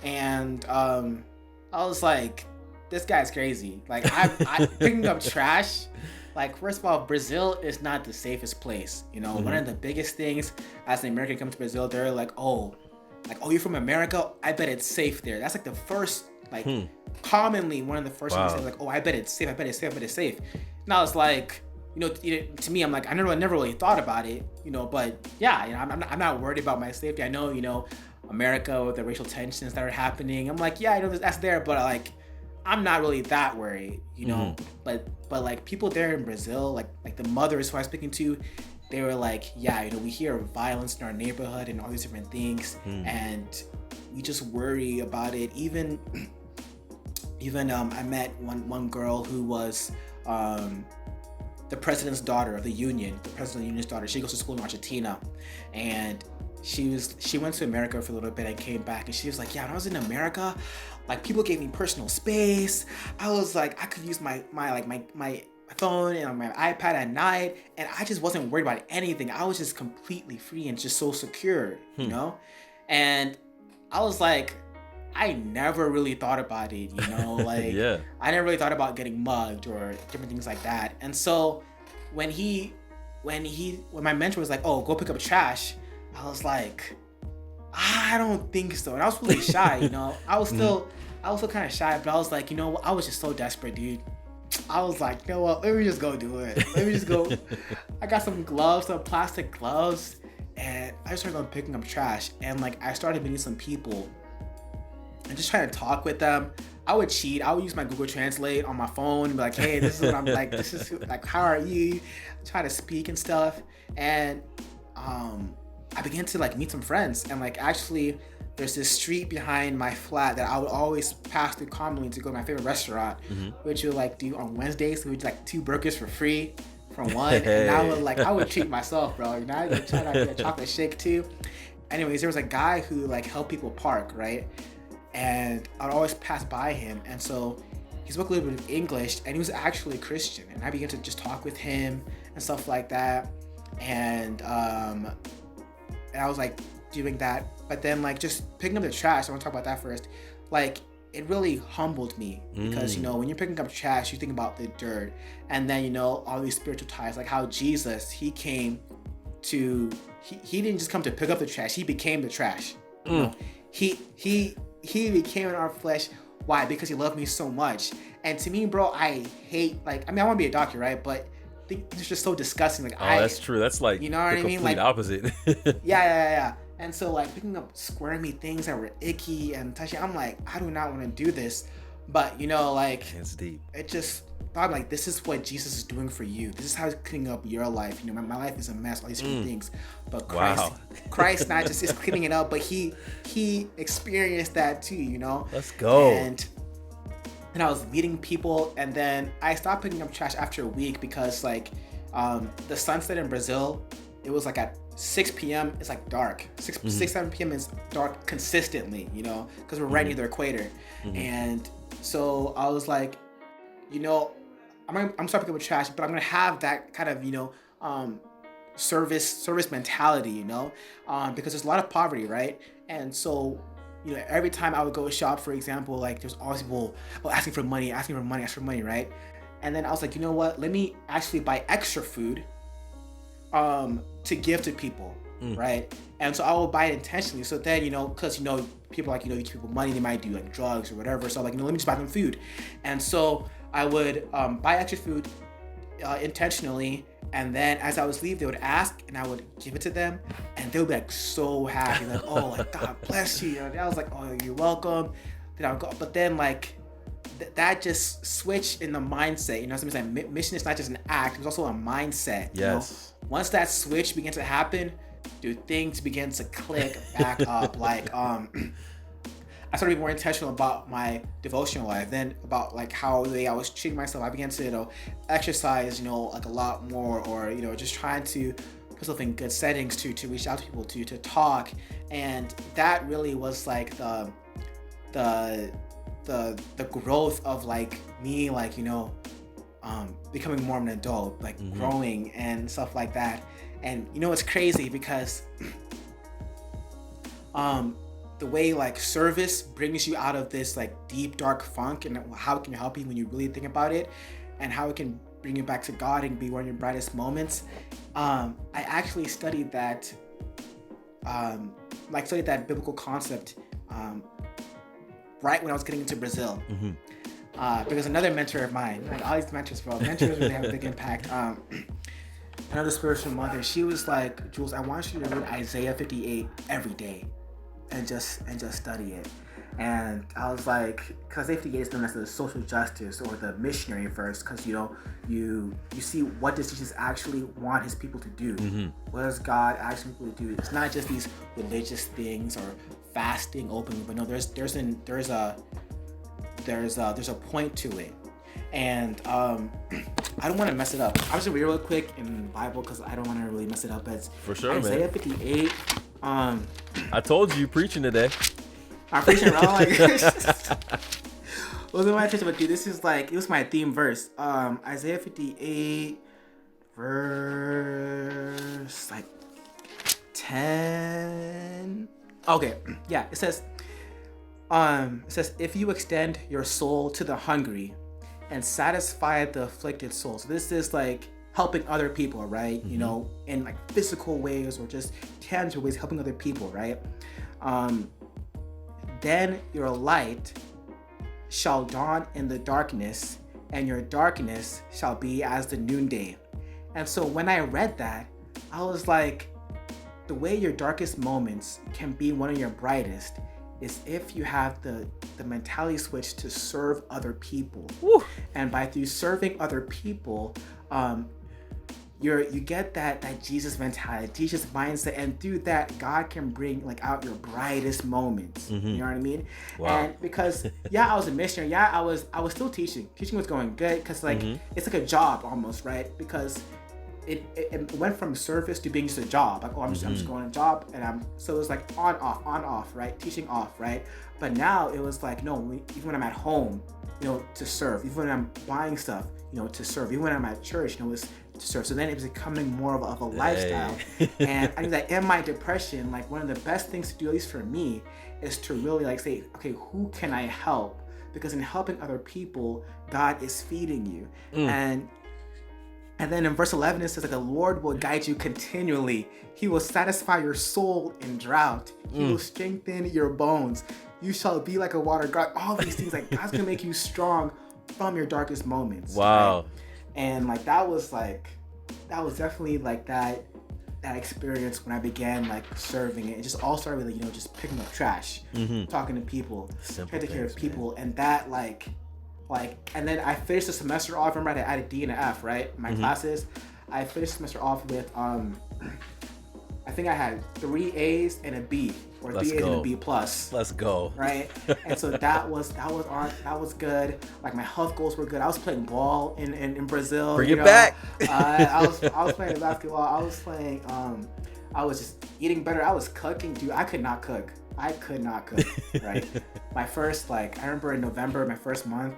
And I was like, this guy's crazy. Like I picking up trash. Like first of all, Brazil is not the safest place. You know, one of the biggest things as an American come to Brazil, they're like, oh, you're from America? I bet it's safe there. That's like the first, like commonly one of the first things they say, like, oh, I bet it's safe. I bet it's safe. And I was like, you know, to me, I'm like, I never really thought about it, you know, but yeah, you know, I'm not worried about my safety. I know, you know, America with the racial tensions that are happening. I'm like, yeah, I know that's there, but like, I'm not really that worried, you know. But like people there in Brazil, like the mothers who I was speaking to, they were like, yeah, you know, we hear violence in our neighborhood and all these different things, and we just worry about it. Even I met one girl who was the president's daughter of the union, the president of the union's daughter. She goes to school in Argentina, and she went to America for a little bit and came back, and she was like, yeah, when I was in America, like people gave me personal space. I was like, I could use my phone and my iPad at night, and I just wasn't worried about anything. I was just completely free and just so secure, you know? And I was like, I never really thought about it, you know, like I never really thought about getting mugged or different things like that. And so when my mentor was like, oh, go pick up trash, I was like, I don't think so. And I was really shy, you know. I was still kind of shy, but I was like, you know what? I was just so desperate, dude. I was like, you know what? Let me just go do it. Let me just go. I got some gloves, some plastic gloves, and I just started going picking up trash. And like, I started meeting some people and just trying to talk with them. I would cheat. I would use my Google Translate on my phone and be like, hey, this is what I'm like. This is like, how are you? Try to speak and stuff. And I began to like meet some friends, and like actually there's this street behind my flat that I would always pass through commonly to go to my favorite restaurant, which would like do on Wednesdays. So we do like 2 burgers for free from one. And I would treat myself, bro. You know, I would try to get a chocolate shake too. Anyways, there was a guy who like helped people park, right? And I'd always pass by him, and so he spoke a little bit of English, and he was actually Christian, and I began to just talk with him and stuff like that. And I was like doing that, but then like just picking up the trash, I want to talk about that first. Like it really humbled me because, you know, when you're picking up trash, you think about the dirt, and then, you know, all these spiritual ties, like how Jesus, he came to, he didn't just come to pick up the trash, he became the trash. You know? He became in our flesh. Why? Because he loved me so much. And to me, bro, I hate, like, I mean, I want to be a doctor, right? But it's just so disgusting. Like, that's true. That's like, you know what I mean? Like opposite. yeah. And so like picking up squirmy things that were icky and touchy, I'm like, I do not want to do this. But, you know, like, it's deep. It just, I'm like, this is what Jesus is doing for you. This is how he's cleaning up your life. You know, my life is a mess, all these different things. But Christ not just is cleaning it up, but he experienced that too, you know? Let's go. And I was meeting people, and then I stopped picking up trash after a week because like the sunset in Brazil it was like at 6 p.m. it's like dark. 7 p.m. is dark consistently, you know, because we're right near the equator. And so I was like, you know, I'm sorry picking up trash, but I'm gonna have that kind of, you know, service mentality, you know, because there's a lot of poverty, right? And so, you know, every time I would go shop, for example, like there's always people asking for money, right? And then I was like, you know what? Let me actually buy extra food to give to people, right? And so I will buy it intentionally. So then, you know, because, you know, people like, you know, you give people money, they might do like drugs or whatever. So like, you know, let me just buy them food. And so I would buy extra food intentionally. And then as I was leaving, they would ask and I would give it to them. And they would be like so happy, like, oh, like, God bless you. And I was like, oh, you're welcome. Then I would go, but then like, that just switched in the mindset, you know what I'm saying? Mission is not just an act, it's also a mindset. Yes. You know? Once that switch began to happen, dude, things began to click back up. Like, I started to be more intentional about my devotional life, then about like how the way I was treating myself. I began to, you know, exercise, you know, like a lot more, or, you know, just trying to put myself in good settings to reach out to people, to talk. And that really was like the growth of like me, like, you know, becoming more of an adult, like growing and stuff like that. And you know, it's crazy because the way like service brings you out of this like deep dark funk, and how it can help you when you really think about it, and how it can bring you back to God and be one of your brightest moments. I actually studied that biblical concept right when I was getting into Brazil. Because another mentor of mine, like all these mentors really have a big impact. Another spiritual mother, she was like, Jules, I want you to read Isaiah 58 every day and just study it. And I was like, because Isaiah 58 is known as the social justice or the missionary verse, because, you know, you see what does Jesus actually want his people to do? What does God actually want people to do? It's not just these religious things or fasting, open, but no, there's a point to it. And I don't want to mess it up. I'm just gonna read real quick in the Bible because I don't want to really mess it up. It's for sure, Isaiah man. 58. I told you preaching today. I'm preaching wrong. Like, wasn't my attention, but dude, this is like, it was my theme verse. Isaiah 58 verse like 10. Okay, yeah, it says, if you extend your soul to the hungry and satisfy the afflicted soul. So this is like helping other people, right? You know, in like physical ways or just tangible ways, helping other people, right? Then your light shall dawn in the darkness, and your darkness shall be as the noonday. And so when I read that, I was like, the way your darkest moments can be one of your brightest is if you have the mentality switch to serve other people. Woo. And through serving other people, you get that Jesus mentality, Jesus mindset, and through that, God can bring like out your brightest moments. You know what I mean? Wow. And because I was a missionary, I was still teaching. Teaching was going good because like it's like a job almost, right? Because it went from service to being just a job. Like, I'm just going on a job, and so it was like on off, right? Teaching off, right? But now it was like, no, even when I'm at home, you know, to serve. Even when I'm buying stuff, you know, to serve. Even when I'm at church, you know, it's to serve. So then it was becoming more of a lifestyle. And I think that in my depression, like one of the best things to do, at least for me, is to really like say, okay, who can I help? Because in helping other people, God is feeding you. And then in verse 11, it says, like, the Lord will guide you continually. He will satisfy your soul in drought. He will strengthen your bones. You shall be like a water. God, all these things, like, God's going to make you strong from your darkest moments. Wow. Right? And, like, that was definitely, like, that experience when I began, like, serving it. It just all started with, you know, just picking up trash, talking to people, trying to take care of people. Man. And that, like, and then I finished the semester off. Remember, I had a D and an F, right? My classes. I finished the semester off with I think I had 3 A's and a B, or Let's 3 A's go. and a B plus. Let's go. Right, and so that was good. Like my health goals were good. I was playing ball in Brazil. Bring it back. I was playing basketball. I was playing. I was just eating better. I was cooking, dude. I could not cook. Right. My first, like, I remember in November, my first month,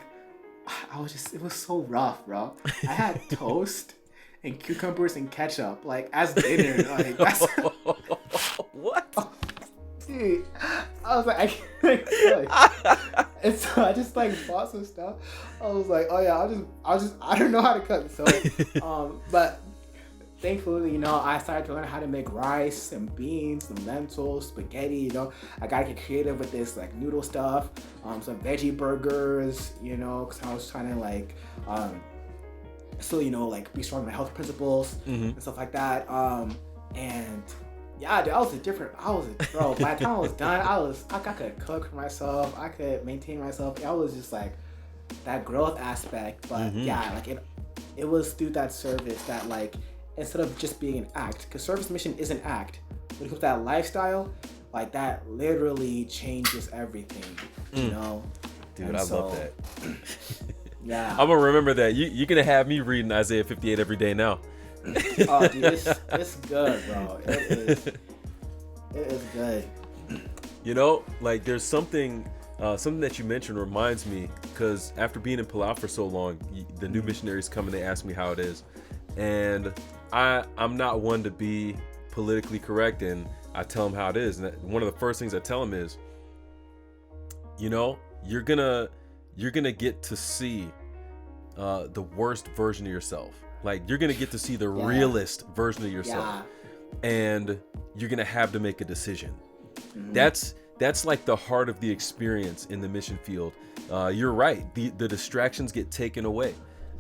it was so rough, bro. I had toast and cucumbers and ketchup, like, as dinner. Like, that's... What? Dude, I was like, I can't cook. And so I just, like, bought some stuff. I was like, oh yeah, I don't know how to cook. So, but thankfully, you know, I started to learn how to make rice and beans and lentils, spaghetti, you know. I gotta get creative with this, like, noodle stuff, some veggie burgers, you know, because I was trying to, like, still, you know, like, be strong in my health principles and stuff like that. And yeah, dude, bro, by the time I was done, I could cook for myself, I could maintain myself. I was just, like, that growth aspect. But yeah, like, it was through that service that, like, instead of just being an act, because service mission is an act, when it comes to that lifestyle, like, that literally changes everything, you know? Dude, and I love that. Yeah. I'm gonna remember that. You're gonna have me reading Isaiah 58 every day now. Oh, dude, it's good, bro. It is good. You know, like, there's something that you mentioned reminds me, because after being in Palau for so long, the new missionaries come and they ask me how it is. And I'm not one to be politically correct, and I tell them how it is. And one of the first things I tell them is, you know, you're gonna get to see the worst version of yourself. Like, you're gonna get to see the realist version of yourself, and you're gonna have to make a decision. That's like the heart of the experience in the mission field. You're right. The distractions get taken away.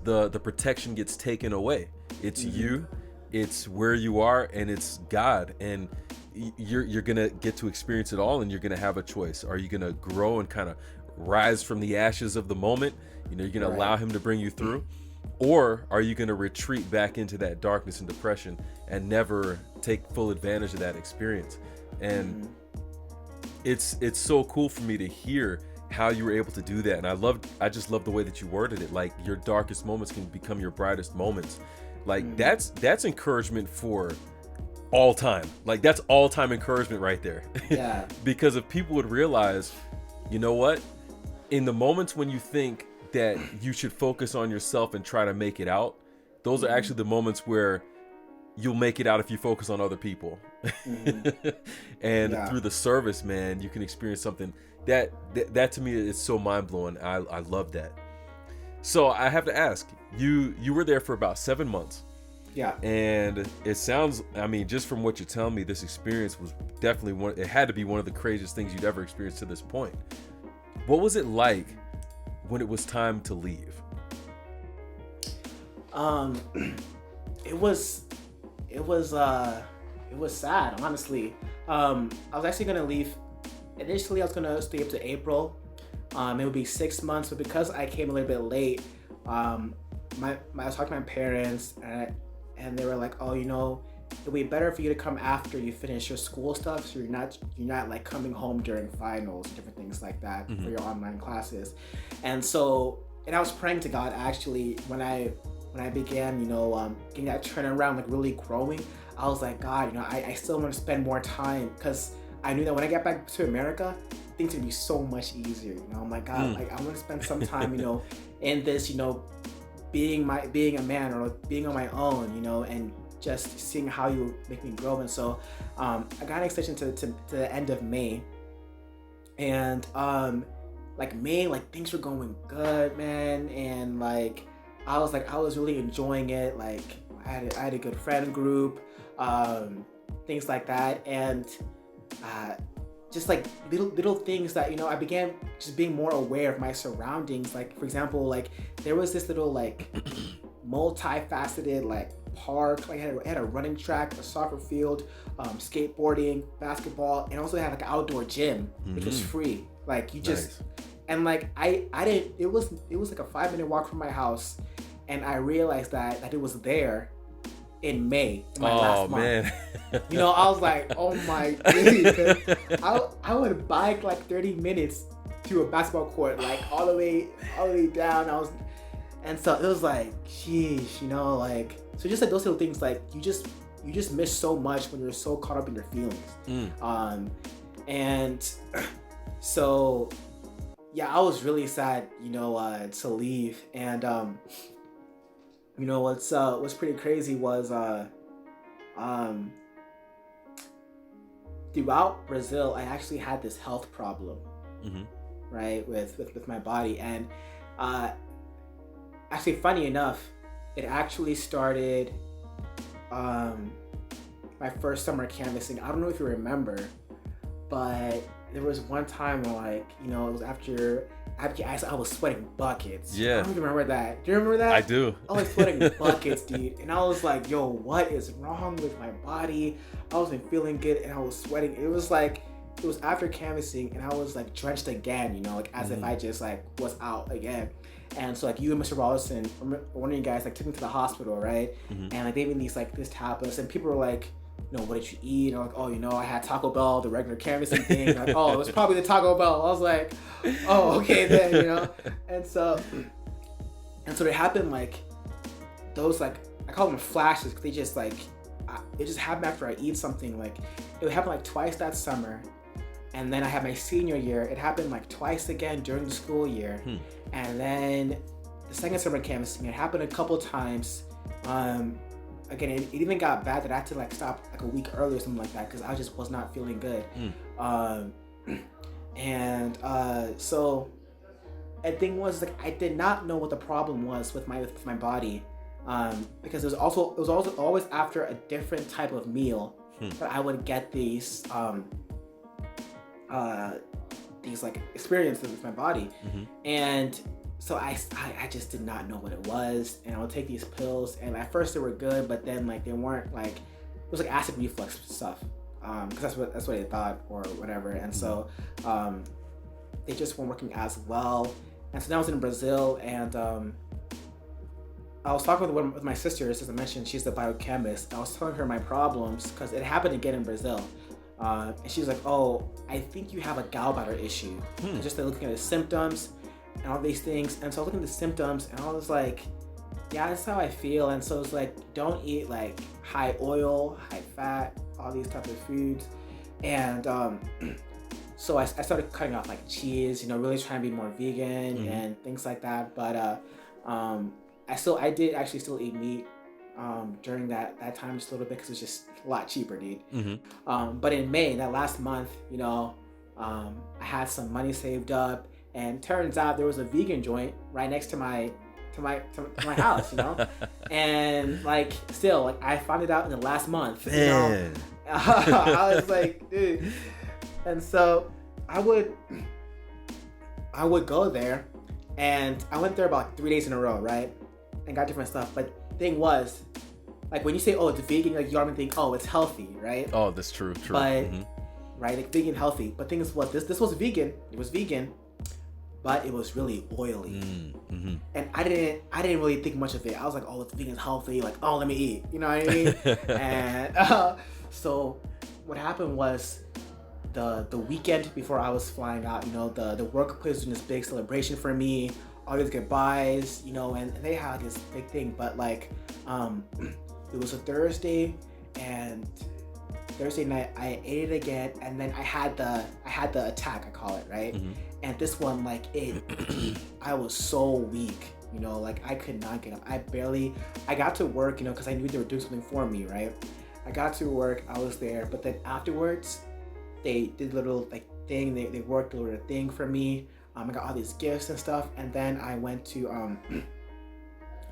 The protection gets taken away. It's you, it's where you are, and it's God, and you're gonna get to experience it all, and you're gonna have a choice. Are you gonna grow and kind of rise from the ashes of the moment? You know, you're gonna allow Him to bring you through, or are you gonna retreat back into that darkness and depression and never take full advantage of that experience? And it's so cool for me to hear how you were able to do that. And I just love the way that you worded it. Like, your darkest moments can become your brightest moments. Like, that's encouragement for all time. Like, that's all time encouragement right there. Yeah. Because if people would realize, you know what, in the moments when you think that you should focus on yourself and try to make it out, those are actually the moments where you'll make it out if you focus on other people. And through the service, man, you can experience something that to me is so mind-blowing. I love that. So I have to ask, you were there for about 7 months. Yeah. And it sounds, I mean, just from what you're telling me, this experience was definitely it had to be one of the craziest things you'd ever experienced to this point. What was it like when it was time to leave? It was sad, honestly. I was actually gonna leave. Initially, I was gonna stay up to April. It would be 6 months, but because I came a little bit late, I was talking to my parents, and they were like, "Oh, you know, it'd be better for you to come after you finish your school stuff, so you're not like coming home during finals, different things like that for your online classes." And I was praying to God, actually, when I began, you know, getting that turnaround, like really growing. I was like, God, you know, I still want to spend more time, because I knew that when I get back to America, things would be so much easier. You know, I'm like, God, like, I want to spend some time, you know, in this, you know, being a man, or being on my own, you know, and just seeing how you make me grow. And so I got an extension to the end of May, and like May, like, things were going good, man, and like I was really enjoying it. Like, I had a good friend group, things like that, and just like little things that, you know, I began just being more aware of my surroundings. Like, for example, like, there was this little, like, multifaceted, like, park. Like, it had a running track, a soccer field, skateboarding, basketball, and also had like an outdoor gym, which was free. Like, you just and like I didn't. It was like a 5-minute walk from my house, and I realized that it was there. in May, in my last month. Man. You know, I was like, oh my goodness. I would bike like 30 minutes to a basketball court, like all the way down. And so it was like, sheesh, you know, like, so just like those little things, like you just miss so much when you're so caught up in your feelings. And so yeah, I was really sad, you know, to leave. And you know, what's pretty crazy was throughout Brazil, I actually had this health problem, right, with my body. And actually, funny enough, it actually started my first summer canvassing. I don't know if you remember, but there was one time where, like, you know, it was after I was sweating buckets. Yeah. I don't even remember that. Do you remember that? I do. I was sweating buckets, dude. And I was like, yo, what is wrong with my body? I wasn't feeling good and I was sweating. It was after canvassing and I was like drenched again, you know, like as if I just like was out again. And so like you and Mr. Rollison, one of you guys, like took me to the hospital, right? And like they gave me these tablets, and people were like, you know, what did you eat? And I'm like, oh, you know, I had Taco Bell, the regular canvassing thing. Like, oh, it was probably the Taco Bell. I was like, oh, okay then, you know? And so it happened like those, like, I call them flashes, because they just like, it just happened after I eat something. Like, it would happen like twice that summer. And then I had my senior year. It happened like twice again during the school year. And then the second summer canvassing, it happened a couple times. Again, it even got bad that I had to like stop like a week early or something like that because I just was not feeling good. So the thing was, like, I did not know what the problem was with my body, because it was also always after a different type of meal that I would get these like experiences with my body. And so I just did not know what it was, and I would take these pills, and at first they were good, but then like they weren't, like, it was like acid reflux stuff, because that's what they thought or whatever. And so they just weren't working as well. And so then I was in Brazil, and I was talking with my sister, as I mentioned, she's a biochemist. I was telling her my problems because it happened again in Brazil. And she's like, oh, I think you have a gallbladder issue. Just like looking at the symptoms and all these things. And so I was looking at the symptoms, and I was like, yeah, that's how I feel. And so it's like, don't eat like high oil, high fat, all these types of foods. And so I started cutting off like cheese, you know, really trying to be more vegan and things like that. But I did actually still eat meat during that time just a little bit, because it's just a lot cheaper, dude. But in May, that last month, you know, I had some money saved up, and turns out there was a vegan joint right next to my house, you know. And like, still, like, I found it out in the last month. You know? I was like, dude. And so I would go there, and I went there about 3 days in a row, right? And got different stuff. But thing was, like, when you say, oh, it's vegan, like, you already think, oh, it's healthy, right? Oh, that's true. But right, like, vegan, healthy. But thing is, what, this was vegan. It was vegan, but it was really oily. And I didn't really think much of it. I was like, oh, it's vegan, healthy, like, oh, let me eat, you know what I mean? And so what happened was, the weekend before I was flying out, you know, the workplace was doing this big celebration for me, all these goodbyes, you know, and they had this big thing. But like, it was a Thursday, and Thursday night I ate it again, and then I had the attack, I call it, right? And this one, like, I was so weak, you know, like, I could not get up. I got to work, you know, because I knew they were doing something for me, right? I got to work, I was there, but then afterwards, they did a little like thing, they worked a little thing for me. I got all these gifts and stuff, and then I went to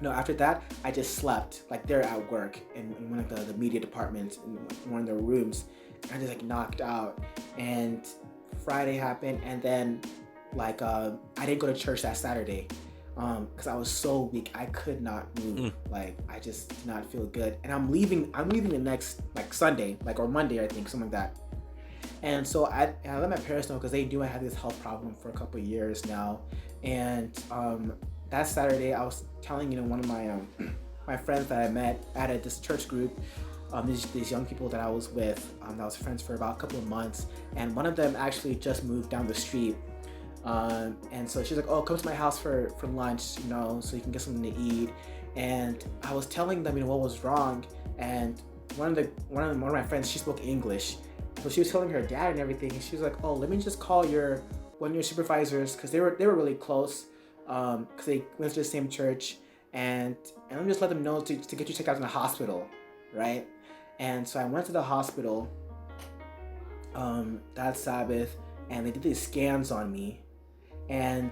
no, after that I just slept like there at work in one of the media departments in one of their rooms. I just like knocked out, and Friday happened, and then like I didn't go to church that Saturday because I was so weak. I could not move. Like, I just did not feel good, and I'm leaving the next like Sunday, like, or Monday, I think, something like that. And so I let my parents know, because they knew I had this health problem for a couple of years now. And that Saturday, I was telling, you know, one of my my friends that I met at this church group, these young people that I was with, that was friends for about a couple of months, and one of them actually just moved down the street. And so she's like, "Oh, come to my house for lunch, you know, so you can get something to eat." And I was telling them, you know, what was wrong. And one of my friends, she spoke English, so she was telling her dad and everything. And she was like, "Oh, let me just call one of your supervisors, because they were really close, because they went to the same church, and let me just let them know to get you checked out in the hospital, right?" And so I went to the hospital that Sabbath, and they did these scans on me, and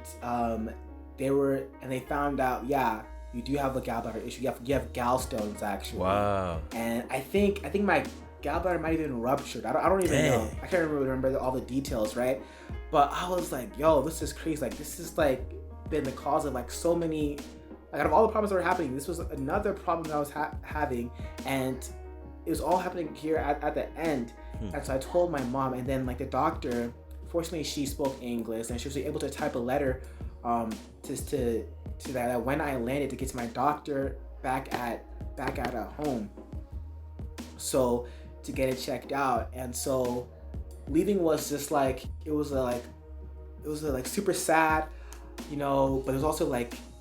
they found out, yeah, you do have a gallbladder issue. You have gallstones, actually. Wow. And I think my gallbladder might have been ruptured. I don't even know. I can't remember all the details, right? But I was like, yo, this is crazy. Like, this is like been the cause of like so many, like, out of all the problems that were happening, this was another problem that I was having, and it was all happening here at the end. And so I told my mom, and then like the doctor, fortunately she spoke English, and she was able to type a letter to that when I landed to get to my doctor back at home, so to get it checked out. And so leaving was just like, it was super sad, you know, but it was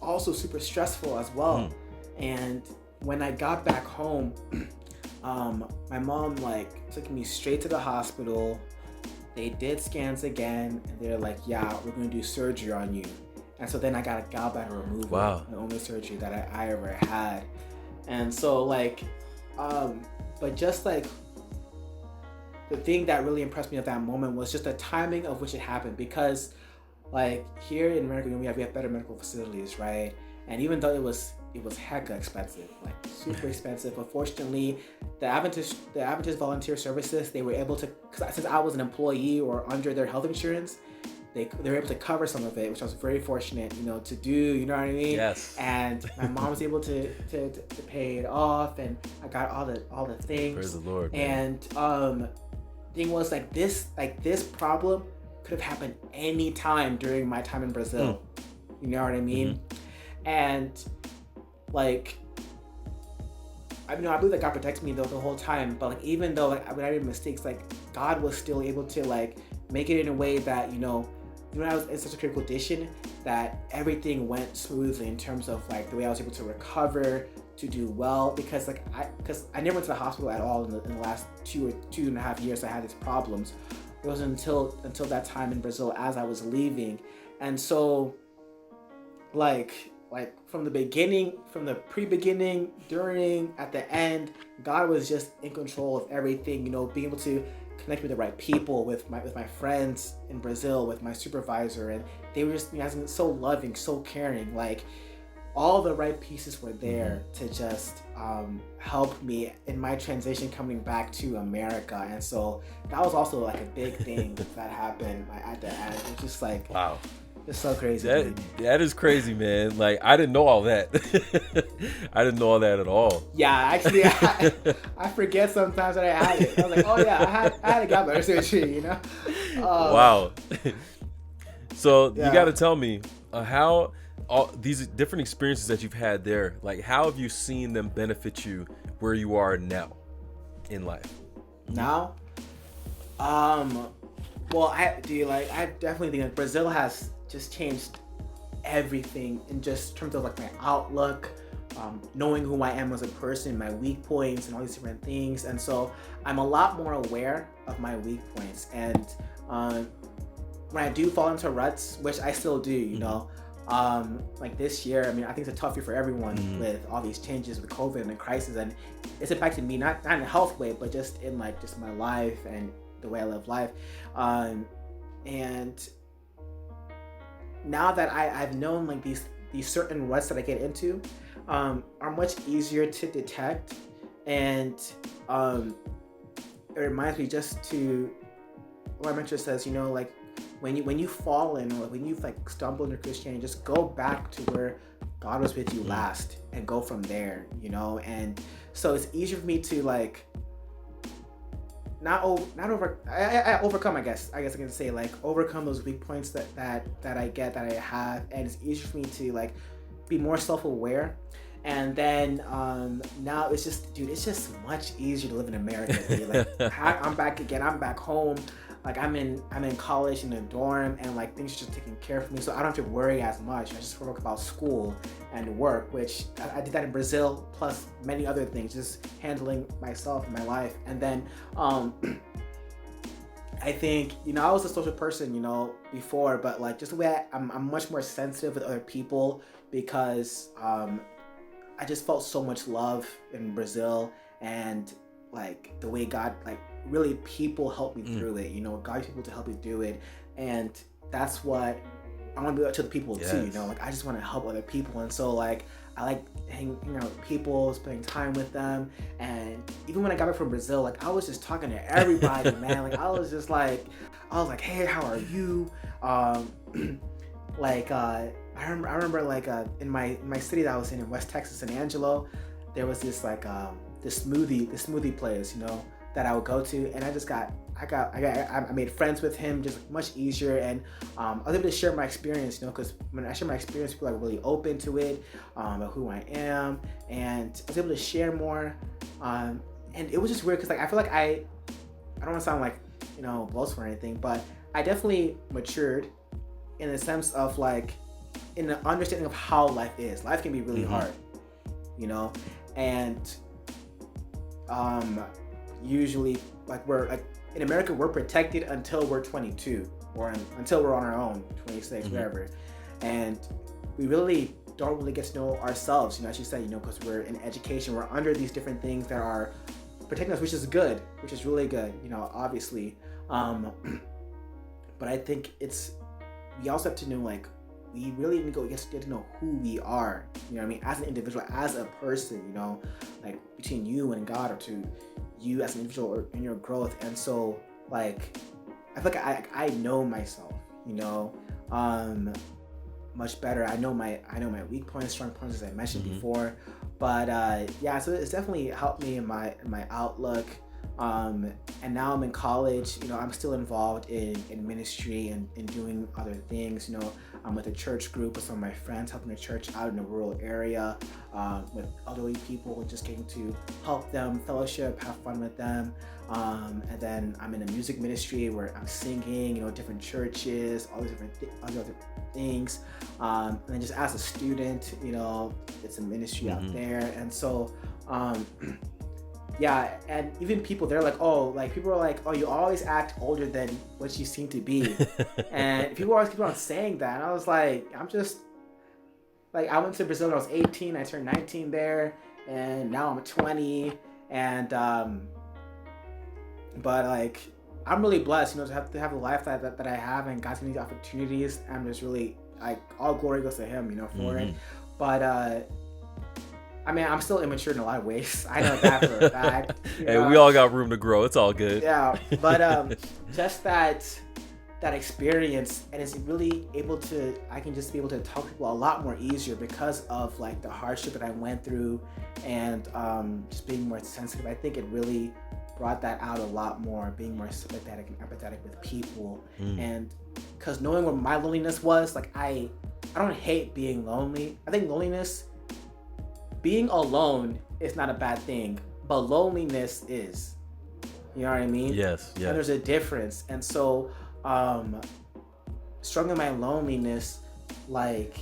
also super stressful as well. And when I got back home, my mom like took me straight to the hospital. They did scans again, and they're like, "Yeah, we're gonna do surgery on you." And so then I got a gallbladder removal. Wow. The only surgery that I ever had. And so like, but just like, the thing that really impressed me at that moment was just the timing of which it happened, because like here in America, we have better medical facilities, right? And even though it was hecka expensive, like super expensive, but fortunately the Adventist Volunteer Services, they were able to, since I was an employee or under their health insurance, they were able to cover some of it, which I was very fortunate, you know, to do, you know what I mean? Yes. And my mom was able to pay it off, and I got all the things. Praise the Lord, man. And thing was like this problem could have happened any time during my time in Brazil. You know what I mean? And like, I believe that God protects me the whole time, but like, even though like when I made mistakes, like God was still able to like make it in a way that, you know, when I was in such a critical condition, that everything went smoothly in terms of like the way I was able to recover, to do well, because I never went to the hospital at all in the last 2.5 years I had these problems. It was until that time in Brazil as I was leaving. And so like from the beginning, from the pre-beginning, during, at the end, God was just in control of everything, you know, being able to connect with the right people, with my friends in Brazil, with my supervisor, and they were just, you know, so loving, so caring. Like, all the right pieces were there to just help me in my transition coming back to America. And so that was also like a big thing that happened at the end. It was just like, wow. It's so crazy. That is crazy, man. Like, I didn't know all that. I didn't know all that at all. Yeah, actually, I forget sometimes that I had it. I was like, oh yeah, I had a gallbladder surgery, you know? Wow. So you got to tell me how all these different experiences that you've had there, like, how have you seen them benefit you where you are now in life? Now? Well, I definitely think that Brazil has just changed everything in just terms of like my outlook, knowing who I am as a person, my weak points, and all these different things. And so I'm a lot more aware of my weak points. And when I do fall into ruts, which I still do, you know, like this year, I mean, I think it's a tough year for everyone with all these changes with COVID and the crisis, and it's impacted me not in a health way, but just in like just my life and the way I live life. And now that I've known like these certain ruts that I get into are much easier to detect, and it reminds me just to what my mentor says, you know, like when you fall in, or when you've like stumbled into Christianity, just go back to where God was with you last and go from there, you know. And so it's easier for me to like overcome, I guess I can say, like, overcome those weak points that I have, and it's easier for me to like be more self-aware. And then now it's just, dude, it's just much easier to live in America. Dude. Like I'm back again. I'm back home. Like I'm in college in a dorm, and like things are just taken care of me, so I don't have to worry as much. I just work about school and work, which I did that in Brazil, plus many other things, just handling myself and my life. And then I think, you know, I was a social person, you know, before, but like just the way I'm much more sensitive with other people, because I just felt so much love in Brazil, and like the way God, like really people helped me through it, you know, God used people to help me do it. And that's what I want to do to the people too, you know, like I just want to help other people. And so like I like hanging out with people, spending time with them. And even when I got back from Brazil, like I was just talking to everybody, man. Like I was like, hey, how are you? I remember like in my city that I was in West Texas, San Angelo, there was this like this smoothie place, you know, that I would go to, and I made friends with him just much easier. And I was able to share my experience, you know, because when I share my experience, people are really open to it, about who I am, and I was able to share more. And it was just weird because like I feel like I don't want to sound like, you know, boastful or anything, but I definitely matured in the sense of like in the understanding of how life is. Life can be really hard, you know, and usually like we're like in America we're protected until we're 22 or until we're on our own, 26, whatever, and we really don't really get to know ourselves, you know, as you said, you know, because we're in education, we're under these different things that are protecting us, which is good, which is really good, you know, obviously, but I think we also have to know, like, we really need to get to know who we are, you know what I mean, as an individual, as a person, you know, like between you and God, or to you as an individual or in your growth. And so like I feel like I know myself, you know, much better. I know my weak points, strong points, as I mentioned before, but yeah, so it's definitely helped me in my outlook. And now I'm in college, you know, I'm still involved in ministry and doing other things, you know. I'm with a church group with some of my friends, helping the church out in a rural area, with elderly people, just getting to help them fellowship, have fun with them. And then I'm in a music ministry where I'm singing, you know, different churches, all these different other things. And then just as a student, you know, it's a ministry out there. And so, yeah, and even people, they're like, oh, like people are like, oh, you always act older than what you seem to be. And people always keep on saying that. And I was like, I'm just, like, I went to Brazil when I was 18, I turned 19 there, and now I'm 20. And, but like, I'm really blessed, you know, to have the life that I have, and God's giving me opportunities. I'm just really, like, all glory goes to Him, you know, for it. But, I mean, I'm still immature in a lot of ways. I know that for a fact. Hey, we all got room to grow. It's all good. Yeah, but just that experience, and it's really I can just be able to talk to people a lot more easier because of like the hardship that I went through, and just being more sensitive. I think it really brought that out a lot more, being more sympathetic and empathetic with people. And because knowing what my loneliness was, like I don't hate being lonely. I think being alone is not a bad thing, but loneliness is. You know what I mean? Yes. And there's a difference. And so, struggling my loneliness, like,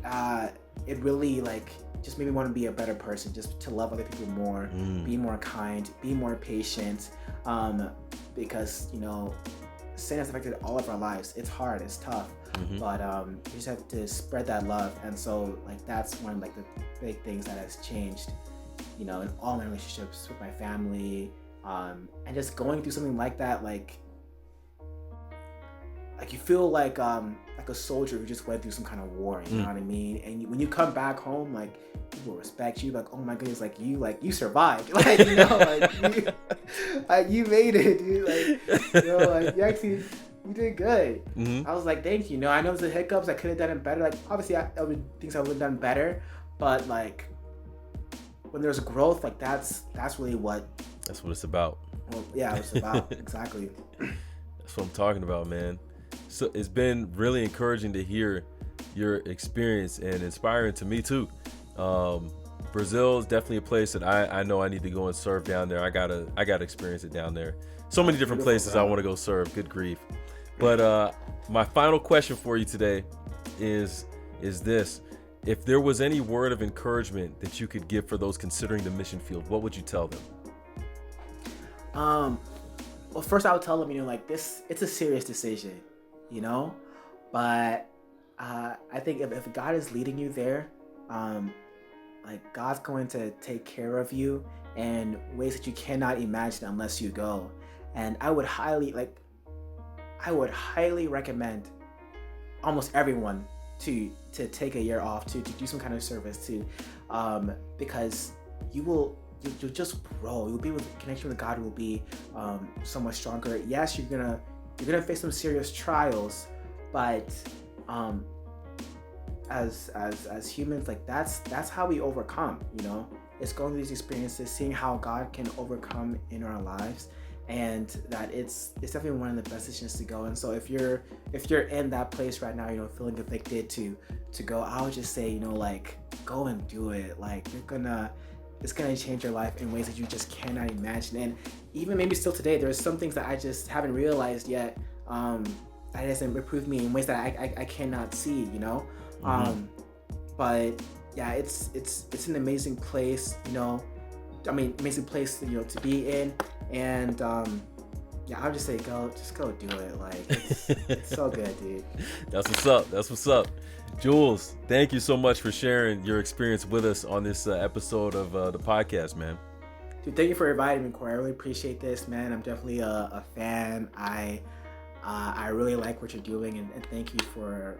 it really, like, just made me want to be a better person, just to love other people more, be more kind, be more patient, because, you know, sin has affected all of our lives. It's hard, it's tough. But you just have to spread that love. And so like that's one of like the big things that has changed, you know, in all my relationships with my family, and just going through something like that, like you feel like a soldier who just went through some kind of war, you know what I mean? And when you come back home, like people respect you, like, oh my goodness, like you survived, like, you know, like you made it, dude, like, you know, like you did good. I was like, thank you. No, I know there's the hiccups. I could have done it better. Like, obviously, things I would have done better. But like, when there's growth, like that's really what. That's what it's about. Well, yeah, it's about exactly. That's what I'm talking about, man. So it's been really encouraging to hear your experience and inspiring to me too. Brazil is definitely a place that I know I need to go and serve down there. I gotta experience it down there. So many different places I want to go serve. Good grief. But my final question for you today is this: if there was any word of encouragement that you could give for those considering the mission field, what would you tell them? Well, first I would tell them, like this, it's a serious decision, but I think if God is leading you there, like God's going to take care of you in ways that you cannot imagine unless you go. And I would highly recommend almost everyone to take a year off, to do some kind of service, because you'll just grow. You'll be with connection with God will be so much stronger. Yes, you're gonna face some serious trials, but as humans, like that's how we overcome. It's going through these experiences, seeing how God can overcome in our lives, and that it's definitely one of the best decisions to go. And so if you're in that place right now, feeling convicted to go, I would just say, like go and do it. Like it's gonna change your life in ways that you just cannot imagine. And even maybe still today, there's some things that I just haven't realized yet, that hasn't improved me in ways that I cannot see, but yeah, it's an amazing place, amazing place to be in. And yeah, I would just say just go do it. Like it's so good, dude. That's what's up. Jules, thank you so much for sharing your experience with us on this episode of the podcast, man. Dude, thank you for inviting me, Corey. I really appreciate this, man. I'm definitely a fan. I really like what you're doing, and thank you for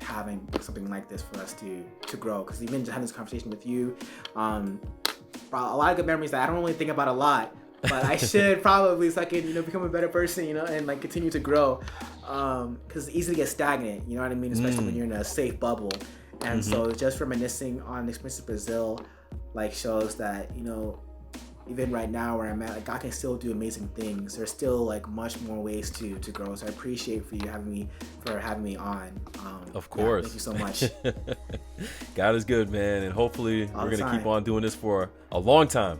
having something like this for us to grow. Because even just having this conversation with you, brought a lot of good memories that I don't really think about a lot, but I should probably, so I can become a better person, and like continue to grow. Because it's easy to get stagnant, you know what I mean, especially when you're in a safe bubble. And so just reminiscing on the experience of Brazil, like shows that even right now where I'm at, like God can still do amazing things. There's still like much more ways to grow. So I appreciate having me on. Of course. Thank you so much. God is good, man, and hopefully we're gonna keep on doing this for a long time.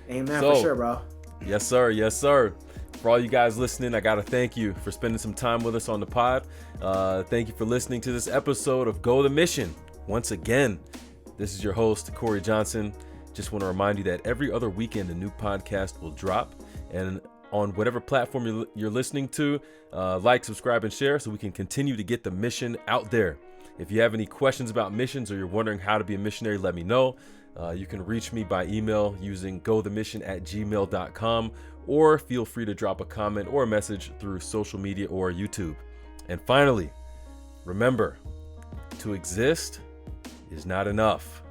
Amen. For sure, bro. Yes, sir. For all you guys listening, I gotta thank you for spending some time with us on the pod. Thank you for listening to this episode of Go the Mission. Once again, this is your host, Corey Johnson. Just want to remind you that every other weekend a new podcast will drop, and on whatever platform you're listening to, like, subscribe, and share so we can continue to get the mission out there. If you have any questions about missions or you're wondering how to be a missionary, let me know. You can reach me by email using gothemission@gmail.com, or feel free to drop a comment or a message through social media or YouTube. And finally, remember, to exist is not enough.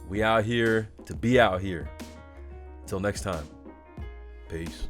We out here to be out here. Until next time, peace.